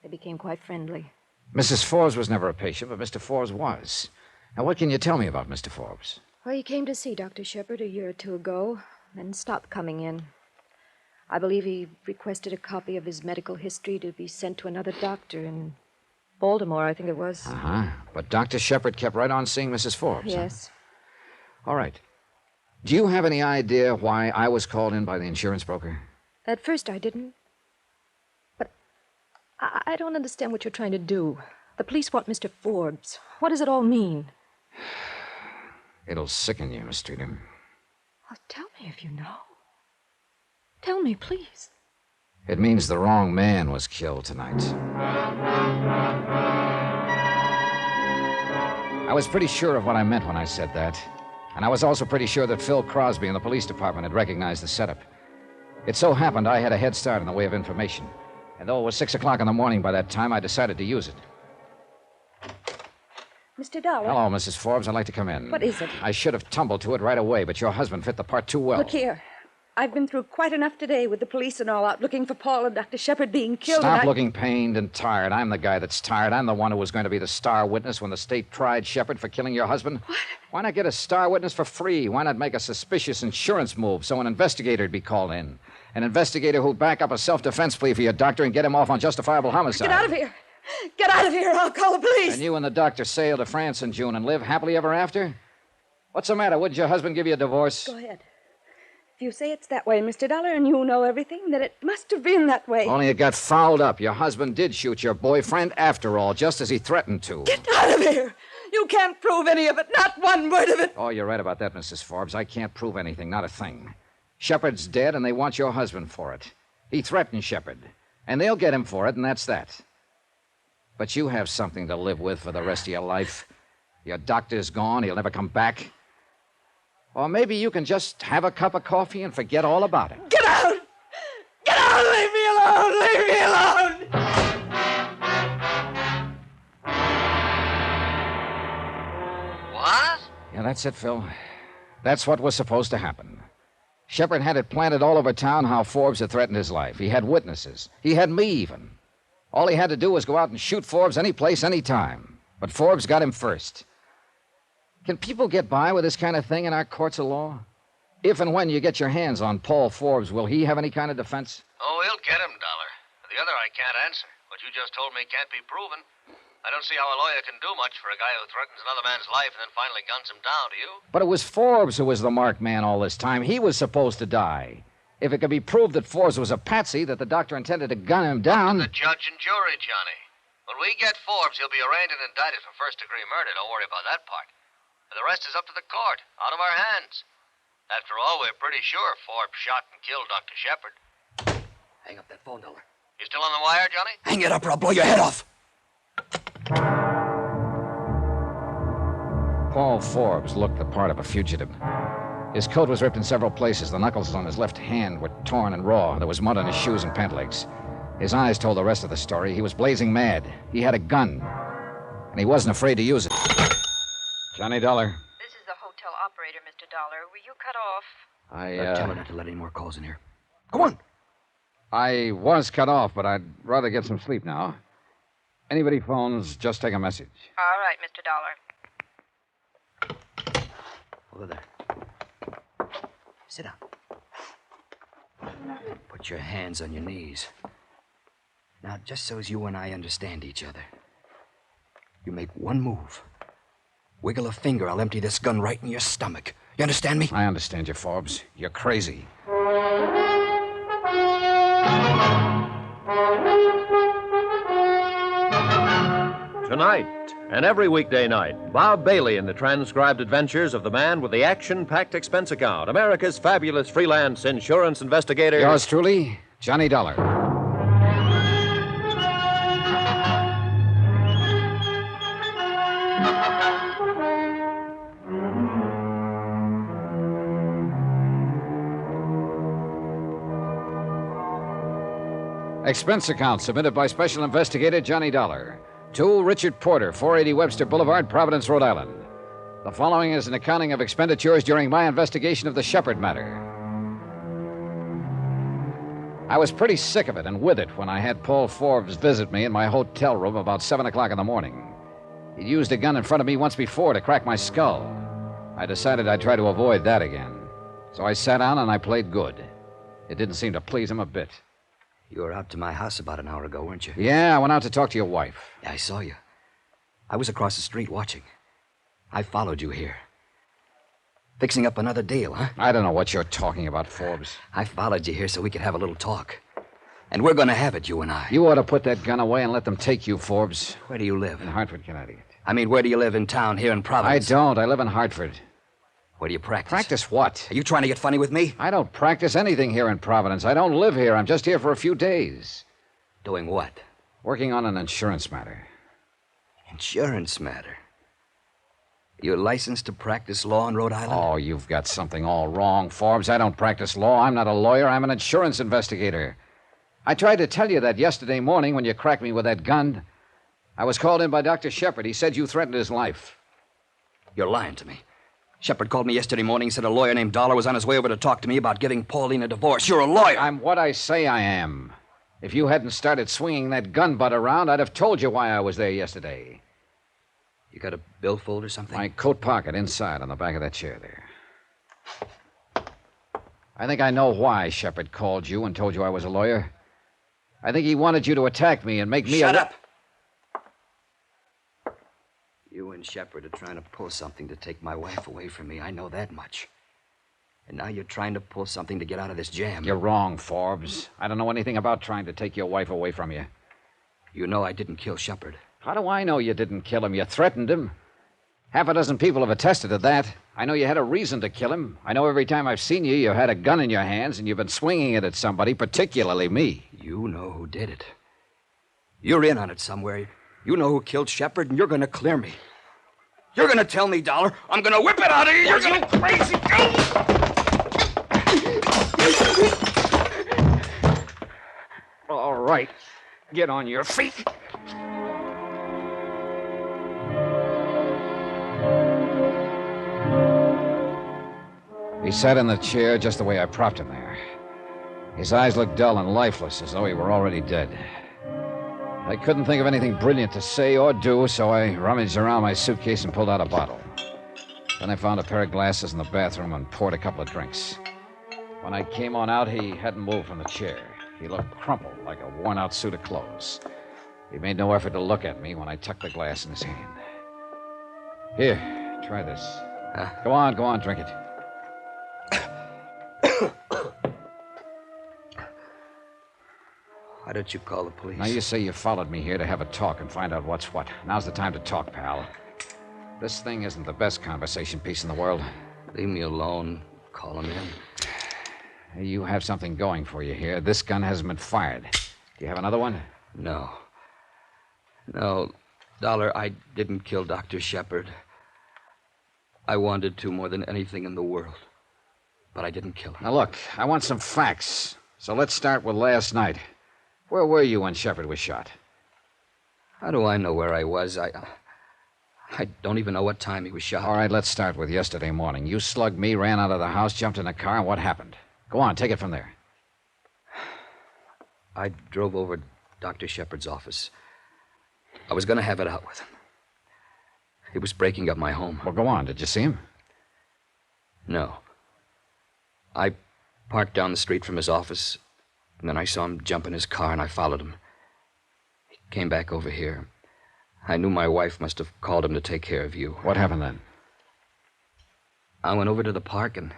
They became quite friendly. Mrs. Forbes was never a patient, but Mr. Forbes was. Now, what can you tell me about Mr. Forbes? Well, he came to see Dr. Shepard a year or 2 ago, then stopped coming in. I believe he requested a copy of his medical history to be sent to another doctor in Baltimore, I think it was. Uh-huh. But Dr. Shepard kept right on seeing Mrs. Forbes. Yes. Huh? All right. Do you have any idea why I was called in by the insurance broker? At first I didn't. But I don't understand what you're trying to do. The police want Mr. Forbes. What does it all mean? It'll sicken you, Miss Streeter. Oh, tell me if you know. Tell me, please. It means the wrong man was killed tonight. I was pretty sure of what I meant when I said that. And I was also pretty sure that Phil Crosby in the police department had recognized the setup. It so happened I had a head start in the way of information. And though it was 6 o'clock in the morning by that time, I decided to use it. Mr. Dollar. Hello, Mrs. Forbes. I'd like to come in. What is it? I should have tumbled to it right away, but your husband fit the part too well. Look here. I've been through quite enough today with the police and all out looking for Paul and Dr. Shepard being killed. Stop looking pained and tired. I'm the guy that's tired. I'm the one who was going to be the star witness when the state tried Shepard for killing your husband. What? Why not get a star witness for free? Why not make a suspicious insurance move so an investigator would be called in? An investigator who'd back up a self-defense plea for your doctor and get him off on justifiable homicide. Get out of here. Get out of here. I'll call the police. And you and the doctor sail to France in June and live happily ever after? What's the matter? Wouldn't your husband give you a divorce? Go ahead. If you say it's that way, Mr. Dollar, and you know everything, then it must have been that way. Only it got fouled up. Your husband did shoot your boyfriend after all, just as he threatened to. Get out of here. You can't prove any of it. Not one word of it. Oh, you're right about that, Mrs. Forbes. I can't prove anything, not a thing. Shepard's dead, and they want your husband for it. He threatened Shepard, and they'll get him for it, and that's that. But you have something to live with for the rest of your life. Your doctor's gone. He'll never come back. Or maybe you can just have a cup of coffee and forget all about it. Get out! Get out! Leave me alone! Leave me alone! What? Yeah, that's it, Phil. That's what was supposed to happen. Shepard had it planted all over town how Forbes had threatened his life. He had witnesses. He had me, even. All he had to do was go out and shoot Forbes any place, any time. But Forbes got him first. Can people get by with this kind of thing in our courts of law? If and when you get your hands on Paul Forbes, will he have any kind of defense? Oh, he'll get him, Dollar. The other I can't answer. What you just told me can't be proven. I don't see how a lawyer can do much for a guy who threatens another man's life and then finally guns him down, do you? But it was Forbes who was the marked man all this time. He was supposed to die. If it could be proved that Forbes was a patsy, that the doctor intended to gun him down... The judge and jury, Johnny. When we get Forbes, he'll be arraigned and indicted for first-degree murder. Don't worry about that part. The rest is up to the court, out of our hands. After all, we're pretty sure Forbes shot and killed Dr. Shepard. Hang up that phone, Dollar. You still on the wire, Johnny? Hang it up or I'll blow your head off. Paul Forbes looked the part of a fugitive. His coat was ripped in several places. The knuckles on his left hand were torn and raw. There was mud on his shoes and pant legs. His eyes told the rest of the story. He was blazing mad. He had a gun, and he wasn't afraid to use it. Johnny Dollar. This is the hotel operator, Mr. Dollar. Were you cut off? Tell her not to let any more calls in here. Go on. I was cut off, but I'd rather get some sleep now. Anybody phones, just take a message. All right, Mr. Dollar. Over there. Sit down. Put your hands on your knees. Now, just so as you and I understand each other, you make one move. Wiggle a finger, I'll empty this gun right in your stomach. You understand me? I understand you, Forbes. You're crazy. Tonight, and every weekday night, Bob Bailey in the transcribed adventures of the man with the action-packed expense account, America's fabulous freelance insurance investigator. Yours truly, Johnny Dollar. Expense account submitted by Special Investigator Johnny Dollar. To Richard Porter, 480 Webster Boulevard, Providence, Rhode Island. The following is an accounting of expenditures during my investigation of the Shepard matter. I was pretty sick of it and with it when I had Paul Forbes visit me in my hotel room about 7 o'clock in the morning. He'd used a gun in front of me once before to crack my skull. I decided I'd try to avoid that again. So I sat down and I played good. It didn't seem to please him a bit. You were out to my house about an hour ago, weren't you? Yeah, I went out to talk to your wife. Yeah, I saw you. I was across the street watching. I followed you here. Fixing up another deal, huh? I don't know what you're talking about, Forbes. I followed you here so we could have a little talk. And we're going to have it, you and I. You ought to put that gun away and let them take you, Forbes. Where do you live? In Hartford, Connecticut. I mean, where do you live in town here in Providence? I don't. I live in Hartford. Where do you practice? Practice what? Are you trying to get funny with me? I don't practice anything here in Providence. I don't live here. I'm just here for a few days. Doing what? Working on an insurance matter. Insurance matter? You're licensed to practice law in Rhode Island? Oh, you've got something all wrong, Forbes. I don't practice law. I'm not a lawyer. I'm an insurance investigator. I tried to tell you that yesterday morning when you cracked me with that gun. I was called in by Dr. Shepard. He said you threatened his life. You're lying to me. Shepard called me yesterday morning and said a lawyer named Dollar was on his way over to talk to me about giving Pauline a divorce. You're a lawyer! I'm what I say I am. If you hadn't started swinging that gun butt around, I'd have told you why I was there yesterday. You got a billfold or something? My coat pocket inside on the back of that chair there. I think I know why Shepard called you and told you I was a lawyer. I think he wanted you to attack me and make me Shut up! You and Shepard are trying to pull something to take my wife away from me. I know that much. And now you're trying to pull something to get out of this jam. You're wrong, Forbes. I don't know anything about trying to take your wife away from you. You know I didn't kill Shepard. How do I know you didn't kill him? You threatened him. Half a dozen people have attested to that. I know you had a reason to kill him. I know every time I've seen you, you had a gun in your hands and you've been swinging it at somebody, particularly me. You know who did it. You're in on it somewhere. You know who killed Shepard, and you're going to clear me. You're going to tell me, Dollar. I'm going to whip it out of you. You're going to crazy. All right. Get on your feet. He sat in the chair just the way I propped him there. His eyes looked dull and lifeless, as though he were already dead. I couldn't think of anything brilliant to say or do, so I rummaged around my suitcase and pulled out a bottle. Then I found a pair of glasses in the bathroom and poured a couple of drinks. When I came on out, he hadn't moved from the chair. He looked crumpled, like a worn-out suit of clothes. He made no effort to look at me when I tucked the glass in his hand. Here, try this. Go on, drink it. Why don't you call the police? Now, you say you followed me here to have a talk and find out what's what. Now's the time to talk, pal. This thing isn't the best conversation piece in the world. Leave me alone. Call him in. You have something going for you here. This gun hasn't been fired. Do you have another one? No. No, Dollar, I didn't kill Dr. Shepard. I wanted to more than anything in the world. But I didn't kill him. Now, look, I want some facts. So let's start with last night. Where were you when Shepard was shot? How do I know where I was? I don't even know what time he was shot. All right, let's start with yesterday morning. You slugged me, ran out of the house, jumped in a car, and what happened? Go on, take it from there. I drove over to Dr. Shepard's office. I was going to have it out with him. He was breaking up my home. Well, go on. Did you see him? No. I parked down the street from his office, and then I saw him jump in his car, and I followed him. He came back over here. I knew my wife must have called him to take care of you. What happened then? I went over to the park and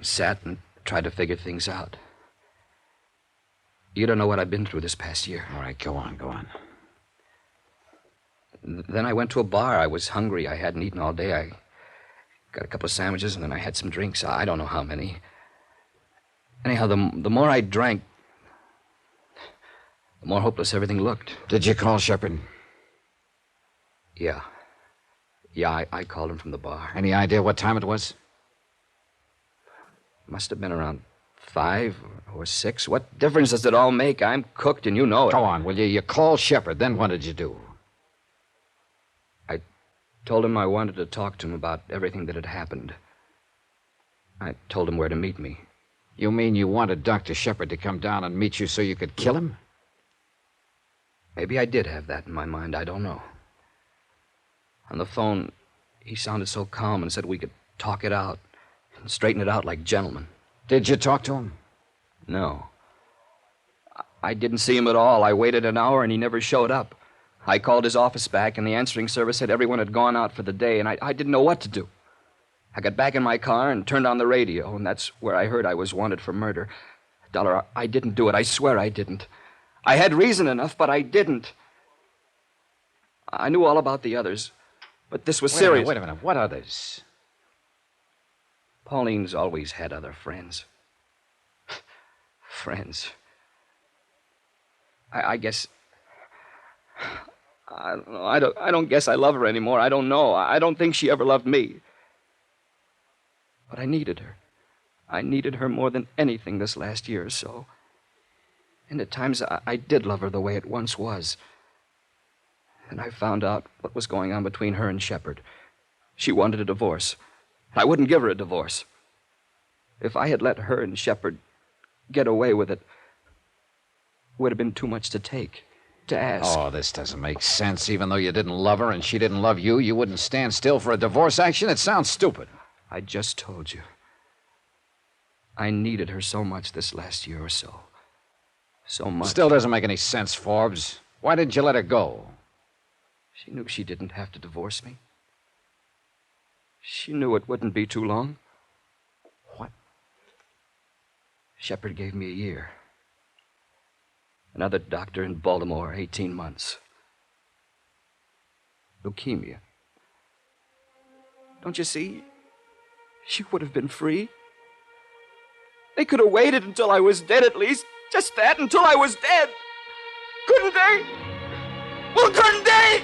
sat and tried to figure things out. You don't know what I've been through this past year. All right, go on. Then I went to a bar. I was hungry. I hadn't eaten all day. I got a couple of sandwiches, and then I had some drinks. I don't know how many. Anyhow, the more I drank, the more hopeless everything looked. Did you call Shepard? Yeah, I called him from the bar. Any idea what time it was? Must have been around 5 or 6. What difference does it all make? I'm cooked, and you know it. Go on, will you? You called Shepard. Then what did you do? I told him I wanted to talk to him about everything that had happened. I told him where to meet me. You mean you wanted Dr. Shepard to come down and meet you so you could kill him? Maybe I did have that in my mind. I don't know. On the phone, he sounded so calm and said we could talk it out and straighten it out like gentlemen. Did you talk to him? No. I didn't see him at all. I waited an hour and he never showed up. I called his office back and the answering service said everyone had gone out for the day and I didn't know what to do. I got back in my car and turned on the radio, and that's where I heard I was wanted for murder. Dollar, I didn't do it. I swear I didn't. I had reason enough, but I didn't. I knew all about the others, but this was serious. Wait a minute. What others? Pauline's always had other friends. Friends. I guess... I don't know. I don't guess I love her anymore. I don't know. I don't think she ever loved me. But I needed her. I needed her more than anything this last year or so. And at times I did love her the way it once was. And I found out what was going on between her and Shepard. She wanted a divorce. I wouldn't give her a divorce. If I had let her and Shepard get away with it, would have been too much to take, to ask. Oh, this doesn't make sense. Even though you didn't love her and she didn't love you, you wouldn't stand still for a divorce action? It sounds stupid. I just told you. I needed her so much this last year or so. So much. Still doesn't make any sense, Forbes. Why didn't you let her go? She knew she didn't have to divorce me. She knew it wouldn't be too long. What? Shepard gave me a year. Another doctor in Baltimore, 18 months. Leukemia. Don't you see? She would have been free. They could have waited until I was dead at least. Just that, until I was dead. Couldn't they? Well, couldn't they?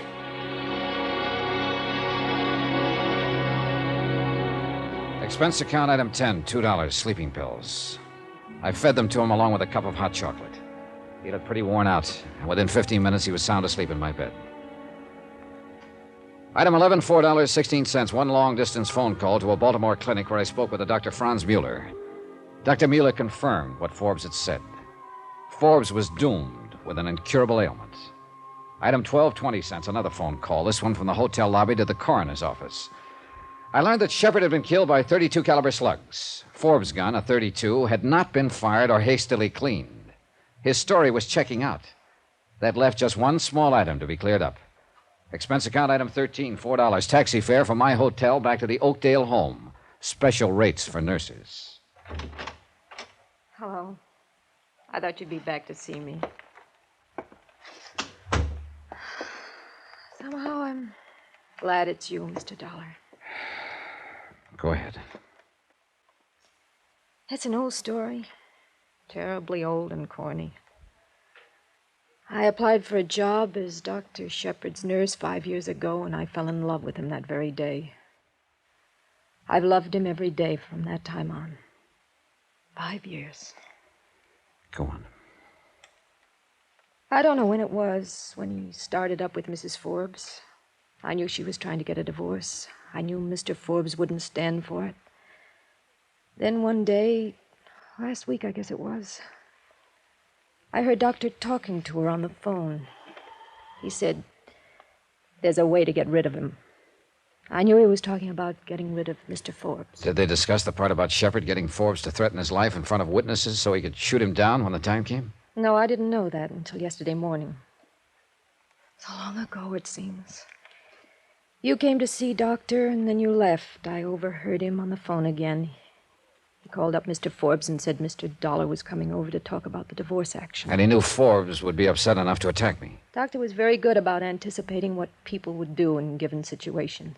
Expense account item 10, $2, sleeping pills. I fed them to him along with a cup of hot chocolate. He looked pretty worn out, and within 15 minutes he was sound asleep in my bed. Item 11, $4.16, one long-distance phone call to a Baltimore clinic where I spoke with a Dr. Franz Mueller. Dr. Mueller confirmed what Forbes had said. Forbes was doomed with an incurable ailment. Item 12, 20 cents, another phone call, this one from the hotel lobby to the coroner's office. I learned that Shepard had been killed by 32 caliber slugs. Forbes' gun, a .32, had not been fired or hastily cleaned. His story was checking out. That left just one small item to be cleared up. Expense account item 13, $4, taxi fare from my hotel back to the Oakdale home. Special rates for nurses. Hello. I thought you'd be back to see me. Somehow I'm glad it's you, Mr. Dollar. Go ahead. It's an old story. Terribly old and corny. I applied for a job as Dr. Shepard's nurse 5 years ago, and I fell in love with him that very day. I've loved him every day from that time on. 5 years. Go on. I don't know when it was when he started up with Mrs. Forbes. I knew she was trying to get a divorce. I knew Mr. Forbes wouldn't stand for it. Then one day, last week I guess it was, I heard Doctor talking to her on the phone. He said, there's a way to get rid of him. I knew he was talking about getting rid of Mr. Forbes. Did they discuss the part about Shepard getting Forbes to threaten his life in front of witnesses so he could shoot him down when the time came? No, I didn't know that until yesterday morning. So long ago, it seems. You came to see Doctor, and then you left. I overheard him on the phone again. He called up Mr. Forbes and said Mr. Dollar was coming over to talk about the divorce action. And he knew Forbes would be upset enough to attack me. Doctor was very good about anticipating what people would do in given situations.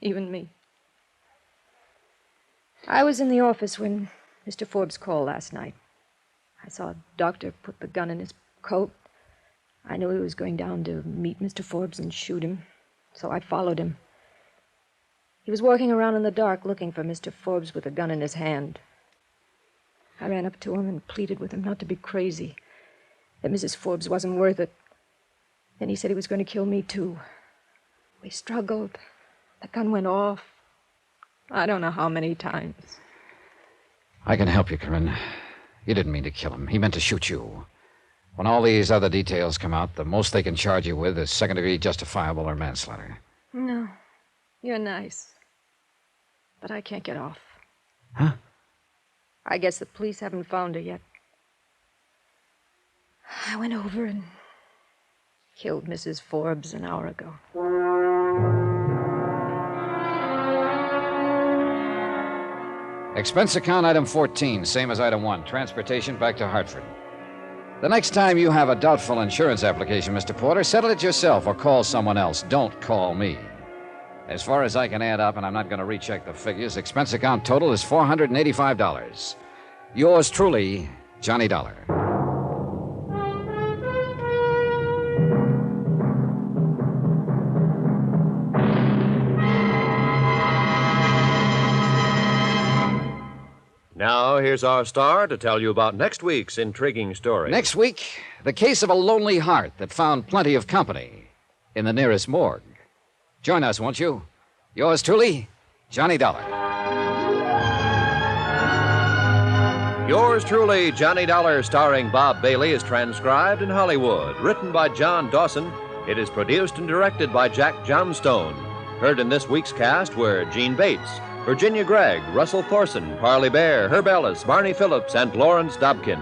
Even me. I was in the office when Mr. Forbes called last night. I saw Doctor put the gun in his coat. I knew he was going down to meet Mr. Forbes and shoot him, so I followed him. He was walking around in the dark looking for Mr. Forbes with a gun in his hand. I ran up to him and pleaded with him not to be crazy, that Mrs. Forbes wasn't worth it. Then he said he was going to kill me, too. We struggled. The gun went off. I don't know how many times. I can help you, Corinne. You didn't mean to kill him. He meant to shoot you. When all these other details come out, the most they can charge you with is second-degree justifiable or manslaughter. No. You're nice. But I can't get off. Huh? I guess the police haven't found her yet. I went over and killed Mrs. Forbes an hour ago. Expense account item 14, same as item 1, transportation back to Hartford. The next time you have a doubtful insurance application, Mr. Porter, settle it yourself or call someone else. Don't call me. As far as I can add up, and I'm not going to recheck the figures, expense account total is $485. Yours truly, Johnny Dollar. Now, here's our star to tell you about next week's intriguing story. Next week, the case of a lonely heart that found plenty of company in the nearest morgue. Join us, won't you? Yours truly, Johnny Dollar. Yours truly, Johnny Dollar, starring Bob Bailey, is transcribed in Hollywood. Written by John Dawson, it is produced and directed by Jack Johnstone. Heard in this week's cast were Gene Bates, Virginia Gregg, Russell Thorson, Parley Bear, Herb Ellis, Barney Phillips, and Lawrence Dobkin.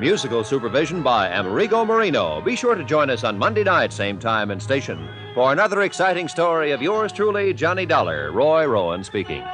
Musical supervision by Amerigo Marino. Be sure to join us on Monday night, same time and station, for another exciting story of yours truly, Johnny Dollar. Roy Rowan speaking.